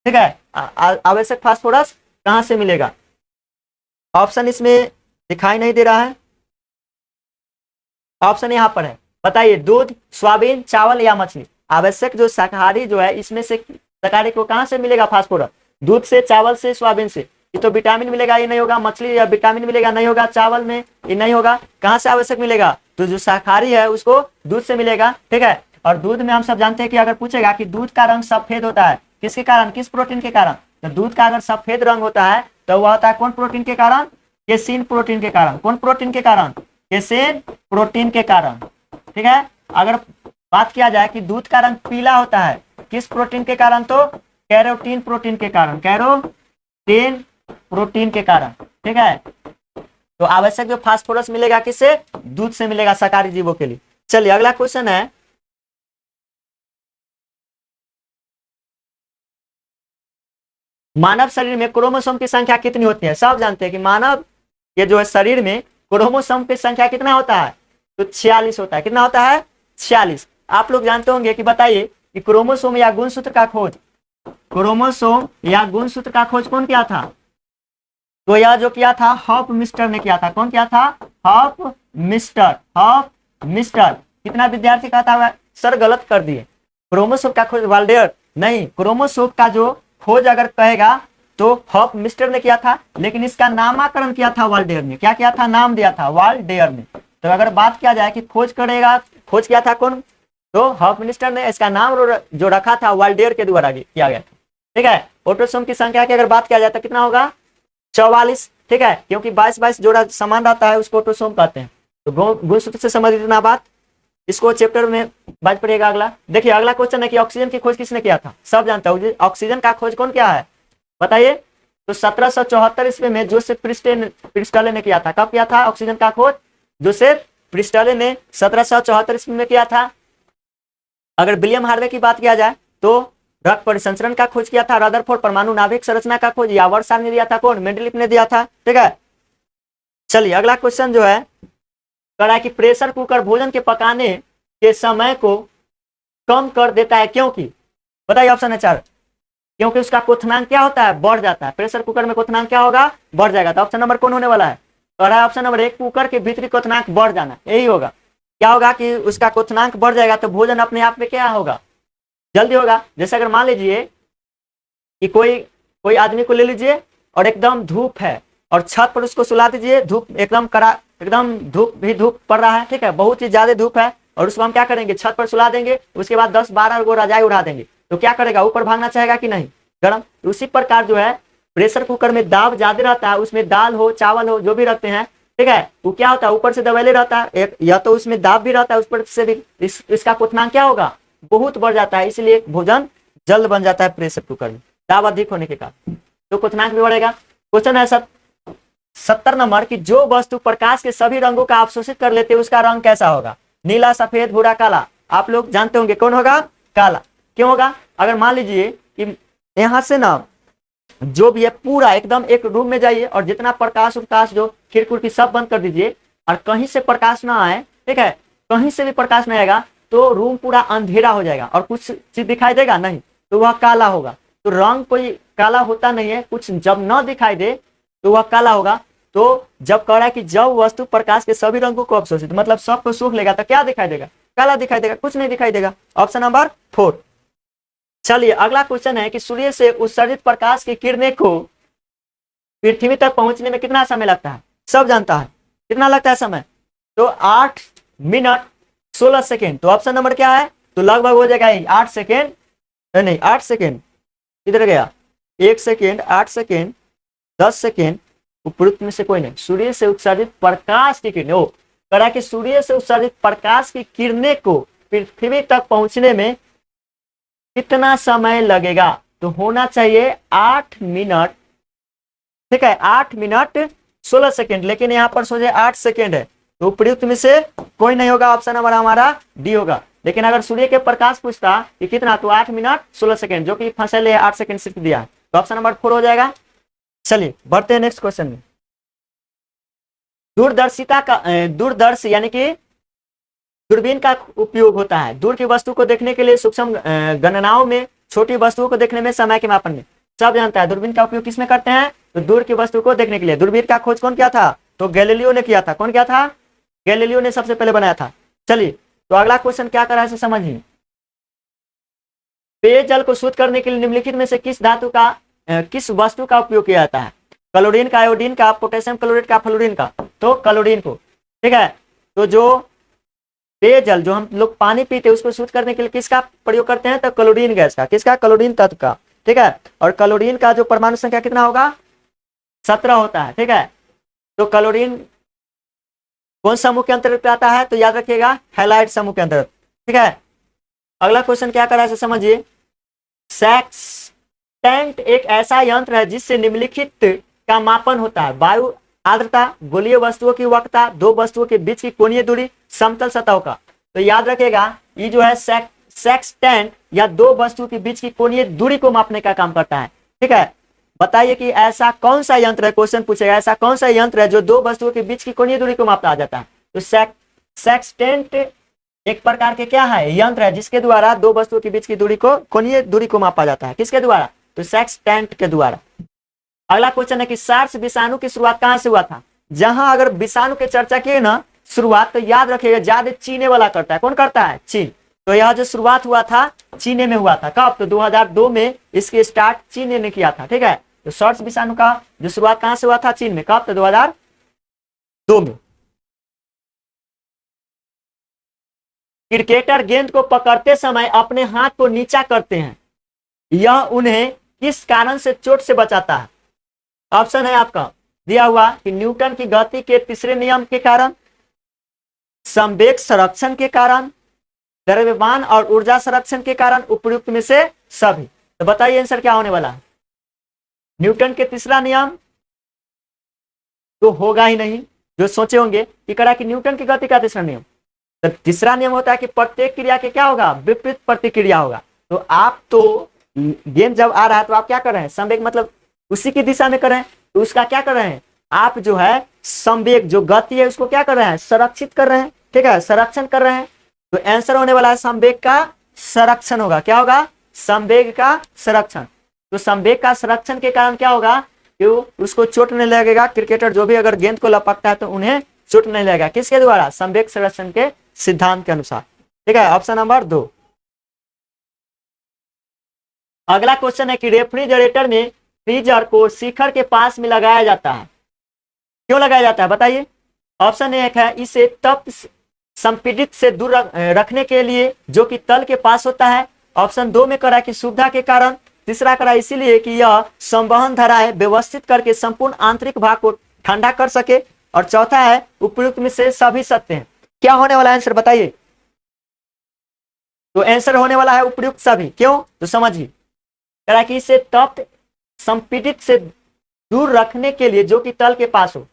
ठीक है। आवश्यक फास्फोरस कहां से मिलेगा, ऑप्शन इसमें दिखाई नहीं दे रहा है, ऑप्शन यहां पर है। बताइए, दूध, सोयाबीन, चावल या मछली। आवश्यक जो शाकाहारी जो है इसमें से शाकाहारी को कहां से मिलेगा फास्फोरस, दूध से, चावल से, सोयाबीन से। ये तो विटामिन मिलेगा, ये नहीं होगा। मछली या विटामिन मिलेगा, नहीं होगा। चावल में ये नहीं होगा। कहां से आवश्यक मिलेगा, तो जो शाकाहारी है उसको दूध से मिलेगा, ठीक है। और दूध में हम सब जानते हैं कि अगर पूछेगा कि दूध का रंग सफेद होता है किसके कारण, किस प्रोटीन के कारण, तो दूध का अगर सफेद रंग होता है तो वह होता है कौन प्रोटीन के कारण, केसिन प्रोटीन के कारण। कौन प्रोटीन के कारण, केसिन प्रोटीन के कारण, ठीक है। अगर बात किया जाए कि दूध का रंग पीला होता है किस प्रोटीन के कारण, तो कैरोटीन प्रोटीन के कारण, कैरोटीन प्रोटीन के कारण, ठीक है। तो आवश्यक जो फास्फोरस मिलेगा किससे, दूध से मिलेगा शाकाहारी जीवों के लिए। चलिए अगला क्वेश्चन है, मानव शरीर में क्रोमोसोम की संख्या कितनी होती है। सब जानते हैं कि मानव के जो है शरीर में क्रोमोसोम की संख्या कितना होता है, तो 46 होता है। कितना होता है, 46। आप लोग जानते होंगे कि बताइए कि क्रोमोसोम या गुणसूत्र का खोज, क्रोमोसोम या गुणसूत्र का खोज कौन किया था, तो यह जो किया था हॉफ मिस्टर ने किया था। कौन किया था, हॉफ मिस्टर, हॉफ मिस्टर। कितना विद्यार्थी कहता है सर गलत कर दिए, क्रोमोसोम का खोज वाल्डेयर नहीं, क्रोमोसोम का जो खोज अगर कहेगा तो हॉफ मिस्टर ने किया था, लेकिन इसका नामकरण किया था वाल्डेयर ने। क्या किया था, नाम दिया था वाल्डेयर ने। तो अगर बात किया जाए कि खोज करेगा, खोज किया था कौन, तो हॉफ मिस्टर ने, इसका नाम जो रखा था वाल्डेयर के द्वारा किया गया था, ठीक है। ऑटोसोम की संख्या की अगर बात किया जाए तो कितना होगा, 44, ठीक है, क्योंकि 22 जोड़ा समान रहता है उसको ऑटोसोम कहते हैं। तो गुणसूत्र से संबंधित इतना बात, इसको चैप्टर में बात पड़ेगा। अगला देखिए, अगला क्वेश्चन है कि ऑक्सीजन की खोज किसने किया था। सब जानता है ऑक्सीजन का खोज कौन किया है, बताइए। तो 1774 ईस्वी में जोसेफ प्रिस्टले ने किया था। कब किया था ऑक्सीजन का खोज, जोसेफ प्रिस्टले ने 1774 ईस्वी में किया था। अगर विलियम हार्वे की बात किया जाए तो रक्त परिसंचरण का खोज किया था रदरफोर्ड। परमाणु नाभिक संरचना का खोज या वर्षा ने दिया था, कौन, मेंडलीफ ने दिया था, ठीक है। चलिए अगला क्वेश्चन जो है, कड़ा कि प्रेशर कुकर भोजन के पकाने के समय को कम कर देता है, क्योंकि, बताइए ऑप्शन है 4। क्योंकि उसका क्वथनांक क्या होता है, बढ़ जाता है। प्रेशर कुकर में क्वथनांक क्या होगा, बढ़ जाएगा। तो ऑप्शन नंबर कौन होने वाला है, कड़ा ऑप्शन नंबर 1, कुकर के भीतरी क्वथनांक बढ़ जाना, यही होगा। क्या होगा कि उसका क्वथनांक बढ़ जाएगा तो भोजन अपने आप में क्या होगा, जल्दी होगा। जैसे अगर मान लीजिए कि कोई आदमी को ले लीजिए और एकदम धूप है और छत पर उसको सुला दीजिए, धूप एकदम कड़ा, एकदम धूप पड़ रहा है, ठीक है, बहुत ही ज्यादा धूप है, और उसको हम क्या करेंगे, छत पर सुला देंगे। उसके बाद 10-12 को रजाई उड़ा देंगे, तो क्या करेगा, ऊपर भागना चाहेगा कि नहीं, गर्म। उसी प्रकार जो है प्रेशर कुकर में दाब ज्यादा रहता है, उसमें दाल हो चावल हो जो भी रखते हैं, ठीक है, वो क्या होता है, ऊपर से दबेले रहता है एक, या तो उसमें दाब भी रहता है, उस पर से भी इसका क्वथनांक क्या होगा, बहुत बढ़ जाता है। इसलिए भोजन जल्द बन जाता है प्रेशर कुकर में, दाब अधिक होने के कारण, तो क्वथनांक भी बढ़ेगा। क्वेश्चन है 70 नंबर की, जो वस्तु प्रकाश के सभी रंगों का अवशोषित कर लेते हैं उसका रंग कैसा होगा, नीला, सफेद, भूरा, काला। आप लोग जानते होंगे कौन होगा, काला। क्यों होगा, अगर मान लीजिए कि यहाँ से ना जो भी है पूरा एकदम एक रूम में जाइए और जितना प्रकाश जो खिड़की सब बंद कर दीजिए और कहीं से प्रकाश ना आए, ठीक है, कहीं से भी प्रकाश नहीं आएगा तो रूम पूरा अंधेरा हो जाएगा और कुछ चीज दिखाई देगा नहीं, तो वह काला होगा। तो रंग कोई काला होता नहीं है, कुछ जब न दिखाई दे तो वह काला होगा। तो जब कह रहा है कि जब वस्तु प्रकाश के सभी रंगों को अवशोषित, मतलब सबको सूख लेगा, तो क्या दिखाई देगा, काला दिखाई देगा, कुछ नहीं दिखाई देगा। Option number 4। चलिए अगला क्वेश्चन है कि सूर्य से उत्सर्जित प्रकाश की किरणें को पृथ्वी तक पहुंचने में कितना समय लगता है। सब जानता है कितना लगता है समय, तो 8 मिनट 16 सेकेंड। तो ऑप्शन नंबर क्या है, तो लगभग हो जाएगा 8 सेकेंड, नहीं 8 सेकेंड किधर गया, 1 सेकेंड, 8 सेकेंड, 10 सेकेंड, उपरोक्त में से कोई नहीं। सूर्य से उत्सर्जित प्रकाश की किरणें, करा कि सूर्य से उत्सर्जित प्रकाश की किरणें को पृथ्वी तक पहुंचने में कितना समय लगेगा, तो होना चाहिए 8 मिनट, ठीक है, 8 मिनट 16 सेकेंड, लेकिन यहाँ पर सोचे 8 सेकेंड है, तो उपयुक्त में से कोई नहीं होगा। ऑप्शन नंबर हमारा डी होगा। लेकिन अगर सूर्य के प्रकाश पूछता कि कितना, तो 8 मिनट 16 सेकेंड, जो कि फंसे 8 सेकेंड सिर्फ दिया है, तो ऑप्शन नंबर 4 हो जाएगा। चलिए बढ़ते हैं नेक्स्ट क्वेश्चन में। दूरदर्शी यानी कि दूरबीन का उपयोग होता है दूर की वस्तु को देखने के लिए, सूक्ष्म गणनाओं में, छोटी वस्तुओं को देखने में, समय के मापन में। सब जानता है दूरबीन का उपयोग किसमें करते हैं, तो दूर की वस्तु को देखने के लिए। दूरबीन का खोज कौन किया था, तो गैलीलियो ने किया था। कौन किया था, गैलीलियो ने सबसे पहले बनाया था। चलिए तो अगला क्वेश्चन क्या कर रहा है समझिए। पेयजल को शुद्ध करने के लिए निम्नलिखित में से किस धातु का, किस वस्तु का उपयोग किया जाता है, क्लोरीन का, आयोडीन का, पोटेशियम क्लोराइड का, फ्लोरीन का, तो क्लोरीन को, ठीक है। तो जो पेयजल जो हम लोग पानी पीते हैं उसको शुद्ध करने के लिए किसका प्रयोग करते हैं? तो क्लोरीन गैस का। किसका? क्लोरीन तत्व का। ठीक है, और क्लोरीन का जो परमाणु संख्या कितना होगा? 17 होता है। ठीक है, तो क्लोरीन कौन समूह के अंतर्गत आता है? तो याद रखिएगा हैलाइड समूह के अंतर्गत। ठीक है, अगला क्वेश्चन क्या करा है समझिए। सेक्सटेंट एक ऐसा यंत्र है जिससे निम्नलिखित का मापन होता है: वायु आर्द्रता, गोलीय वस्तुओं की वक्रता, दो वस्तुओं के बीच की कोणीय दूरी, समतल सतहों का। तो याद रखिएगा ये जो है सेक्सटेंट या दो वस्तुओं के बीच की कोणीय दूरी को मापने का काम करता है। ठीक है, बताइए कि ऐसा कौन सा यंत्र है, क्वेश्चन पूछेगा ऐसा कौन सा यंत्र है जो दो वस्तुओं के बीच की कोणीय दूरी को मापता आ जाता है? तो सेक्सटेंट एक प्रकार के क्या है? यंत्र है जिसके द्वारा दो वस्तुओं के बीच की दूरी को, कोणीय दूरी को मापा जाता है। किसके द्वारा? तो सेक्सटेंट के द्वारा। अगला क्वेश्चन है कि सार्स विषाणु की शुरुआत कहां से हुआ था? जहां अगर विषाणु की चर्चा की ना शुरुआत, तो याद रखिएगा ज्यादा चीने वाला करता है। कौन करता है? चीन। तो यह जो शुरुआत हुआ था चीने में हुआ था। कब? तो 2002 में इसकी स्टार्ट चीन ने किया था। ठीक है, तो सार्स विषाणु का जो शुरुआत कहां से हुआ था? चीन में। कब? तो 2002 में। क्रिकेटर गेंद को पकड़ते समय अपने हाथ को नीचा करते हैं, यह उन्हें किस कारण से चोट से बचाता है? ऑप्शन है आपका दिया हुआ कि न्यूटन की गति के तीसरे नियम के कारण, संवेग संरक्षण के कारण, द्रव्यमान और ऊर्जा संरक्षण के कारण, उपयुक्त में से सभी। तो बताइए आंसर क्या होने वाला है? न्यूटन के तीसरा नियम तो होगा ही नहीं। जो सोचे होंगे कि करा कि न्यूटन की गति का तीसरा नियम, तो तीसरा नियम होता है कि प्रत्येक क्रिया के क्या होगा? विपरीत प्रतिक्रिया होगा। तो आप तो गेंद जब आ रहा है तो आप क्या कर रहे हैं? संवेग मतलब उसी की दिशा में कर रहे हैं, तो उसका क्या कर रहे हैं आप? जो है संवेग जो गति है उसको क्या कर रहे हैं? संरक्षित कर रहे हैं। ठीक है, संरक्षण कर रहे हैं। तो आंसर होने वाला है संवेग का संरक्षण होगा। क्या होगा? संवेग का संरक्षण। तो संवेग का संरक्षण के कारण क्या होगा? क्यों? उसको चोट नहीं लगेगा। क्रिकेटर जो भी अगर गेंद को लपकता है तो उन्हें चोट नहीं लगेगा। किसके द्वारा? संवेग संरक्षण के सिद्धांत के अनुसार। ठीक है, ऑप्शन नंबर 2। अगला क्वेश्चन है कि रेफ्रिजरेटर में फ्रीजर को शिखर के पास में लगाया जाता है, क्यों लगाया जाता है? बताइए। ऑप्शन एक है इसे तप्त संपीड़ित से दूर रखने के लिए जो कि तल के पास होता है। ऑप्शन 2 में करा कि सुविधा के कारण। तीसरा करा इसीलिए कि यह संवहन धाराएं व्यवस्थित करके संपूर्ण आंतरिक भाग को ठंडा कर सके। और चौथा है उपयुक्त में से सभी सत्य हैं। क्या होने वाला है आंसर बताइए? तो आंसर होने वाला है उपयुक्त सभी। क्यों? तो समझिए, करा कि इसे तप्त संपीड़ित से दूर रखने के लिए जो कि तल के पास हो,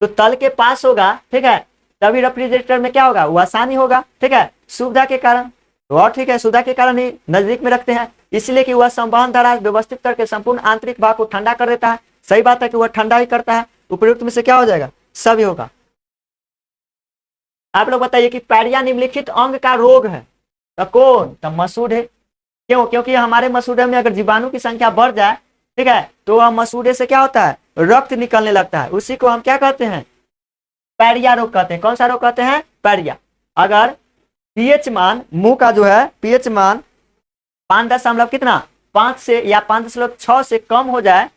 तो तल के पास होगा। ठीक है, तभी रेफ्रिजरेटर में क्या होगा? वो आसानी होगा। ठीक है, सुविधा के कारण। तो और ठीक है, सुविधा के कारण ही नजदीक में रखते हैं, इसलिए कि वह संवहन धारा व्यवस्थित करके संपूर्ण आंतरिक भाग को ठंडा कर देता है। सही बात है कि वह ठंडा ही करता है। उपयुक्त में से क्या हो जाएगा? सभी होगा। आप लोग बताइए कि पैरिया निम्नलिखित अंग का रोग है, तो कौन? तो मसूड़े। क्यों? क्योंकि हमारे मसूड़े में अगर जीवाणु की संख्या बढ़ जाए, ठीक है, तो वह मसूड़े से क्या होता है? रक्त निकलने लगता है। उसी को हम क्या कहते हैं? पैरिया रोग कहते हैं। कौन सा रोग कहते हैं? पैरिया। अगर पीएच मान मुंह का जो है पीएच मान 5 कितना 5 से या 5.6 से कम हो जाए,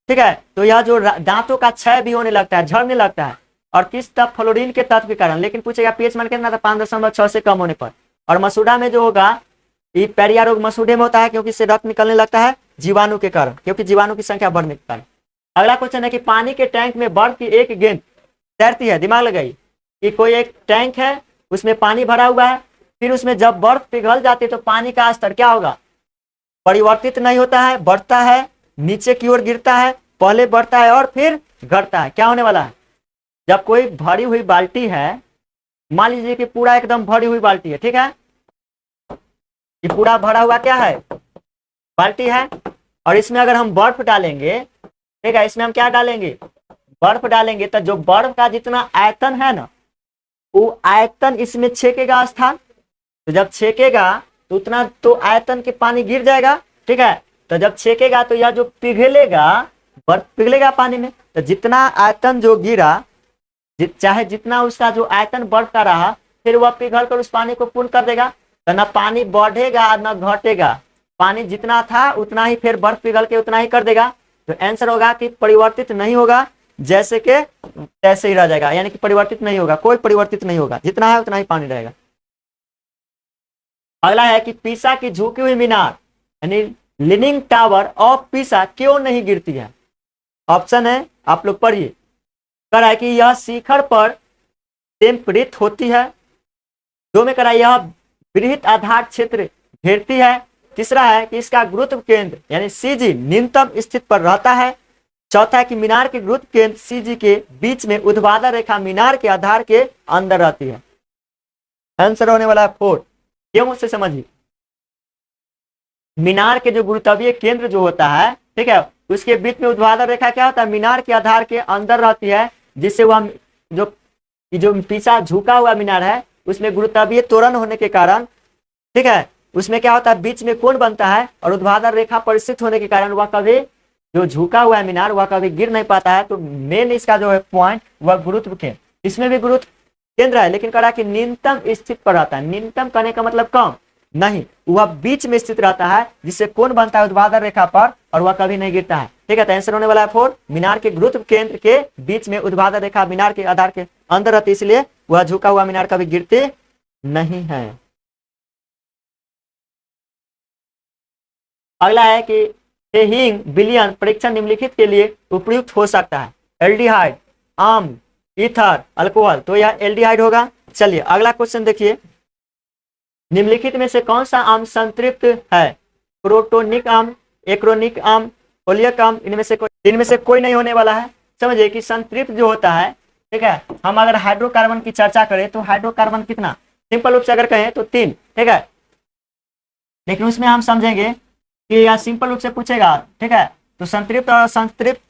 ठीक है, तो यह जो दांतों का क्षय भी होने लगता है, झड़ने लगता है। और किस तब? फ्लोरीन के तत्व के कारण। लेकिन पूछेगा पीएच मान कितना था? 5.6 से कम होने पर। और मसूड़ा में जो होगा, ये पैरिया रोग मसूड़े में होता है क्योंकि इससे रक्त निकलने लगता है जीवाणु के कारण, क्योंकि जीवाणु की संख्या बढ़ने के कारण। अगला क्वेश्चन है कि पानी के टैंक में बर्फ की एक गेंद तैरती है। दिमाग लगाइए कि कोई एक टैंक है, उसमें पानी भरा हुआ है, फिर उसमें जब बर्फ पिघल जाती है तो पानी का स्तर क्या होगा? परिवर्तित नहीं होता है, बढ़ता है, नीचे की ओर गिरता है, पहले बढ़ता है और फिर घटता है। क्या होने वाला है? जब कोई भरी हुई बाल्टी है, मान लीजिए कि पूरा एकदम भरी हुई बाल्टी है, ठीक है, ये पूरा भरा हुआ क्या है? बाल्टी है। और इसमें अगर हम बर्फ डालेंगे, ठीक है, इसमें हम क्या डालेंगे? बर्फ डालेंगे, तो जो बर्फ का जितना आयतन है ना, वो आयतन इसमें छेकेगा स्थान। तो जब छेकेगा तो उतना तो आयतन के पानी गिर जाएगा। ठीक है, तो जब छेकेगा तो यह जो पिघलेगा, बर्फ पिघलेगा पानी में, तो जितना आयतन जो गिरा, चाहे जितना उसका जो आयतन बर्फ का रहा, फिर वह पिघल कर उस पानी को पूर्ण कर देगा। तो ना पानी बढ़ेगा ना घटेगा, पानी जितना था उतना ही फिर बर्फ पिघल के उतना ही कर देगा। तो आंसर होगा कि परिवर्तित नहीं होगा, जैसे के तैसे ही रह जाएगा, यानी कि परिवर्तित नहीं होगा, कोई परिवर्तित नहीं होगा, जितना है उतना ही पानी रहेगा। अगला है कि पीसा की झुकी हुई मीनार यानी लीनिंग टावर ऑफ पीसा क्यों नहीं गिरती है? ऑप्शन है, आप लोग पढ़िए। कह रहा है कि यह शिखर पर टेम्परित होती है। दो में कह रहा है यह बृहत आधार क्षेत्र घेरती है। तीसरा है कि इसका गुरुत्व केंद्र यानी सीजी न्यूनतम स्थिति पर रहता है। चौथा है कि मीनार के गुरुत्व केंद्र सीजी के बीच में ऊर्ध्वाधर रेखा मीनार के आधार के अंदर रहती है। आंसर होने वाला है 4। क्यों उससे समझिए। मीनार के जो गुरुत्वीय केंद्र जो होता है, ठीक है, उसके बीच में ऊर्ध्वाधर रेखा क्या होता है? मीनार के आधार के अंदर रहती है, जिससे वह जो पीछा झुका हुआ मीनार है उसमें गुरुत्वीय त्वरण होने के कारण, ठीक है, उसमें क्या होता है? बीच में कोण बनता है और ऊर्ध्वाधर रेखा परिस्थित होने के कारण वह कभी जो झुका हुआ है मीनार वह कभी गिर नहीं पाता है। तो मेन इसका जो है पॉइंट वह गुरुत्व केंद्र, इसमें भी गुरुत्व केंद्र है, लेकिन कहा कि न्यूनतम स्थित पर रहता है। न्यूनतम करने का मतलब कम नहीं, वह बीच में स्थित रहता है, जिससे कोण बनता है ऊर्ध्वाधर रेखा पर और वह कभी नहीं गिरता है। ठीक है, तो आंसर होने वाला है 4। मीनार के गुरुत्व केंद्र के बीच में ऊर्ध्वाधर रेखा मीनार के आधार के अंदर रहती है, इसलिए वह झुका हुआ मीनार कभी गिरते नहीं है। अगला है कि हेइंग विलियन परीक्षण निम्नलिखित के लिए उपयुक्त हो सकता है? एल्डिहाइड, आम्ल, ईथर, अल्कोहल। तो यह एल्डिहाइड होगा। चलिए अगला क्वेश्चन देखिए, निम्नलिखित में से कौन सा आम्ल संतृप्त है? प्रोटोनिक आम्ल, एक्रोनिक आम्ल, ओलियक आम्ल। इनमें से कोई नहीं होने वाला है। समझिए कि संतृप्त जो होता है, ठीक है, हम अगर हाइड्रोकार्बन की चर्चा करें तो हाइड्रोकार्बन कितना, सिंपल रूप से अगर कहें तो 3, ठीक है, लेकिन उसमें हम समझेंगे कि यह सिंपल रूप से पूछेगा, ठीक है, तो संतृप्त और संतृप्त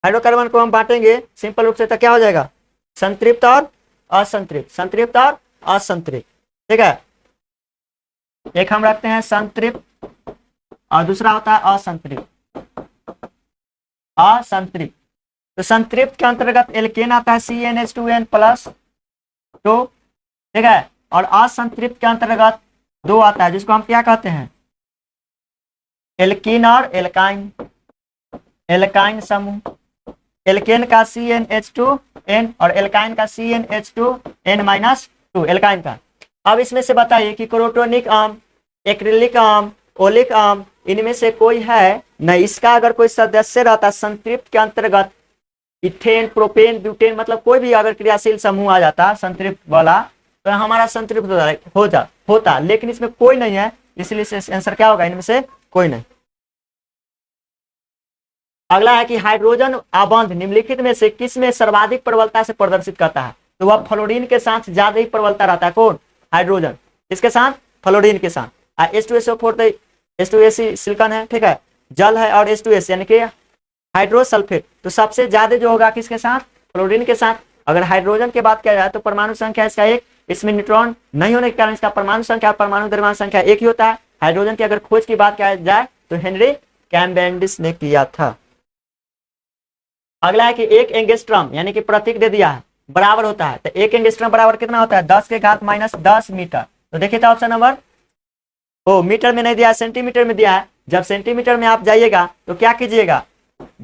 हाइड्रोकार्बन को हम बांटेंगे सिंपल रूप से, तो क्या हो जाएगा? संतृप्त और असंतृप्त, संतृप्त और असंतृप्त, ठीक है। एक हम रखते हैं संतृप्त और दूसरा होता है असंतृप्त। असंतृप्त, तो संतृप्त के अंतर्गत एल्केन आता है CnH2n प्लस 2, ठीक है, और असंतृप्त के अंतर्गत 2 आता है, जिसको हम क्या कहते हैं? एल्कीन और एल्काइन, एल्काइन समूह। एल्केन का CnH2n और एल्काइन का CnH2n-2, एल्काइन का। अब इसमें से बताइए कि क्रोटोनिक आम्ल, एक्रिलिक आम्ल, ओलिक आम्ल, इनमें से कोई है नहीं। इसका अगर कोई सदस्य रहता संतृप्त के अंतर्गत, इथेन, प्रोपेन, ब्यूटेन, मतलब कोई भी अगर क्रियाशील समूह आ जाता संतृप्त वाला, तो हमारा संतृप्त होता, लेकिन इसमें कोई नहीं है, इसलिए आंसर क्या होगा? इनमें से कोई नहीं। अगला है कि हाइड्रोजन आबंध निम्नलिखित में से किस में सर्वाधिक प्रबलता से प्रदर्शित करता है? तो वह फ्लोरीन के साथ ज्यादा ही प्रबलता रहता है। कौन? हाइड्रोजन। इसके साथ? फ्लोरीन के साथ। H2SO4 तो H2SC सिलिकॉन है, ठीक है, जल है, और H2S यानी कि हाइड्रोसल्फेट, तो सबसे ज्यादा जो होगा किसके साथ? फ्लोरीन के साथ। अगर हाइड्रोजन की बात किया जाए तो परमाणु संख्या इसका 1, इसमें न्यूट्रॉन नहीं होने के कारण इसका परमाणु संख्या, परमाणु द्रव्यमान संख्या 1 ही होता है। हाइड्रोजन की अगर खोज की बात किया जाए तो हेनरी कैम्बेंडिस ने किया था। अगला है कि 1 एंगस्ट्रॉम यानी कि प्रतीक दे दिया है, बराबर होता है, तो 1 एंगस्ट्रॉम बराबर कितना होता है? 10⁻⁻10 मीटर। तो देखिए तो ऑप्शन नंबर, मीटर में नहीं दिया, सेंटीमीटर में दिया है। जब सेंटीमीटर में आप जाइएगा तो क्या कीजिएगा?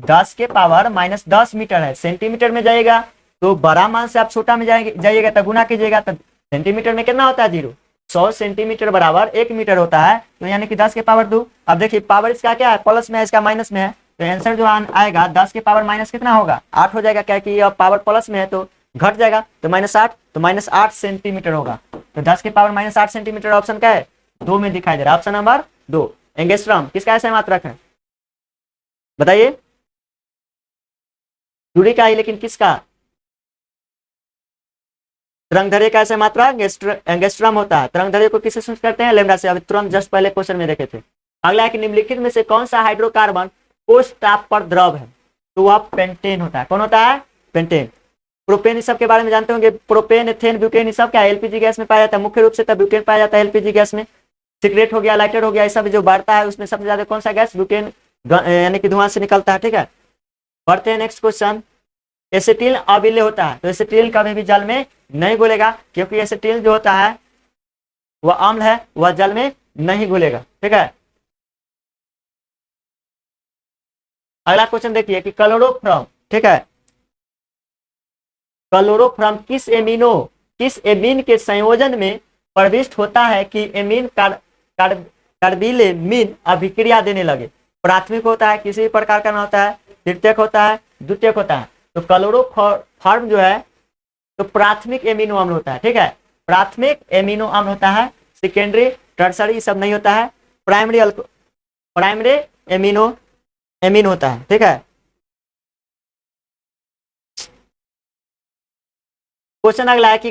10⁻−10 मीटर है। सेंटीमीटर में जाइएगा तो बड़ा मान से आप छोटा में जाइएगा तो गुना कीजिएगा, तो सेंटीमीटर में कितना होता है? 0। 100 सेंटीमीटर बराबर 1 मीटर होता है, तो यानी कि 10⁻²। अब देखिए पावर इसका क्या है? प्लस में है, इसका माइनस में है, तो आंसर जो आएगा 10⁻- कितना होगा? 8 हो जाएगा, क्या कि पावर प्लस में है तो घट जाएगा, तो -8, तो -8 सेंटीमीटर होगा। तो 10⁻−8 सेंटीमीटर ऑप्शन क्या है? 2 में दिखाई दे रहा है, ऑप्शन नंबर 2 एंगस्ट्रॉम। किसका ऐसा मात्रक है बताइए? दूरी का ही, लेकिन किसका? तरंगधैर्घ्य का ऐसा मात्रा एंगस्ट्रॉम होता है। तरंगधैर्घ्य को किससे सूचित करते हैं? लैम्डा से। अभी तुरंत जस्ट पहले क्वेश्चन में देखे थे। अगला है कि निम्नलिखित में से कौन सा हाइड्रोकार्बन उच्च ताप पर द्रव है? तो वह पेंटेन होता है। कौन होता है? पेंटेन। प्रोपेन, इस सब के बारे में जानते होंगे। प्रोपेन, एथेन, ब्यूटेन, ये सब क्या है? एलपीजी गैस में पाया जाता है मुख्य रूप से, तब ब्यूटेन पाया जाता है एलपीजी गैस में। सिगरेट हो गया, लाइटर हो गया, ये सब जो बढ़ता है उसमें सबसे ज्यादा कौन सा गैस? ब्यूटेन यानी कि धुआं से निकलता है, ठीक है। बढ़ते हैं नेक्स्ट क्वेश्चन। एसिटिल अविलेय होता है, तो एसिटिल कभी भी जल में नहीं घुलेगा, क्योंकि एसिटिल जो होता है वह अम्ल है, वह जल में नहीं घुलेगा, ठीक है। अगला क्वेश्चन देखिए कि क्लोरोफॉर्म, ठीक है, क्लोरोफॉर्म किस एमीन के संयोजन में प्रविष्ट होता है कि एमीन कार्बिलेमीन अभिक्रिया देने लगे। प्राथमिक होता है, किसी प्रकार का ना होता है, तृतीयक होता है, द्वितीयक होता है। तो क्लोरोफॉर्म जो है तो प्राथमिक एमिनो अम्ल होता है, ठीक है, प्राथमिक एमिनो अम्ल होता है। सेकेंडरी टर्सरी सब नहीं होता है, प्राइमरी एमिन होता है, ठीक है। क्वेश्चन अगला है कि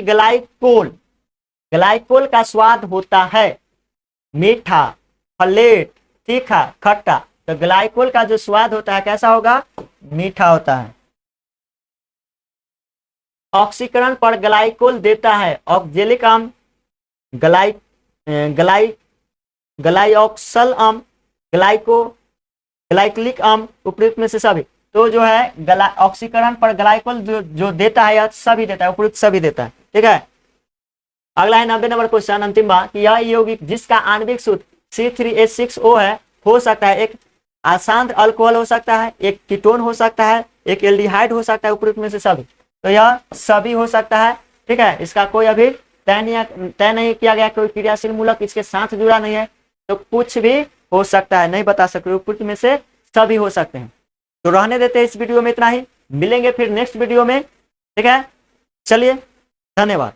ग्लाइकोल का स्वाद होता है मीठा, फलेट, तीखा, खट्टा। तो ग्लाइकोल का जो स्वाद होता है कैसा होगा? मीठा होता है। ऑक्सीकरण पर ग्लाइकोल देता है ऑक्जेलिक अम्ल, ग्लाइऑक्सल अम्ल, ग्लाइकोलिक अम्ल, उपयुक्त में से सभी। तो जो है ऑक्सीकरण पर ग्लाइकोल जो देता है या सभी देता है, उपयुक्त सभी देता है, ठीक है। अगला है 90 नंबर क्वेश्चन, अंतिम बार कि यह यौगिक जिसका आणविक सूत्र C3H6O है हो सकता है एक असांद्र अल्कोहल हो सकता है, एक कीटोन हो सकता है, एक एल्डिहाइड हो सकता है, उपयुक्त में से सभी। तो यह सभी हो सकता है, ठीक है। इसका कोई अभी तय नहीं किया गया, कोई क्रियाशील मूलक इसके साथ जुड़ा नहीं है, तो कुछ भी हो सकता है, नहीं बता सकते, उपयुक्त में से सभी हो सकते हैं। तो रहने देते हैं इस वीडियो में इतना ही, मिलेंगे फिर नेक्स्ट वीडियो में, ठीक है। चलिए, धन्यवाद।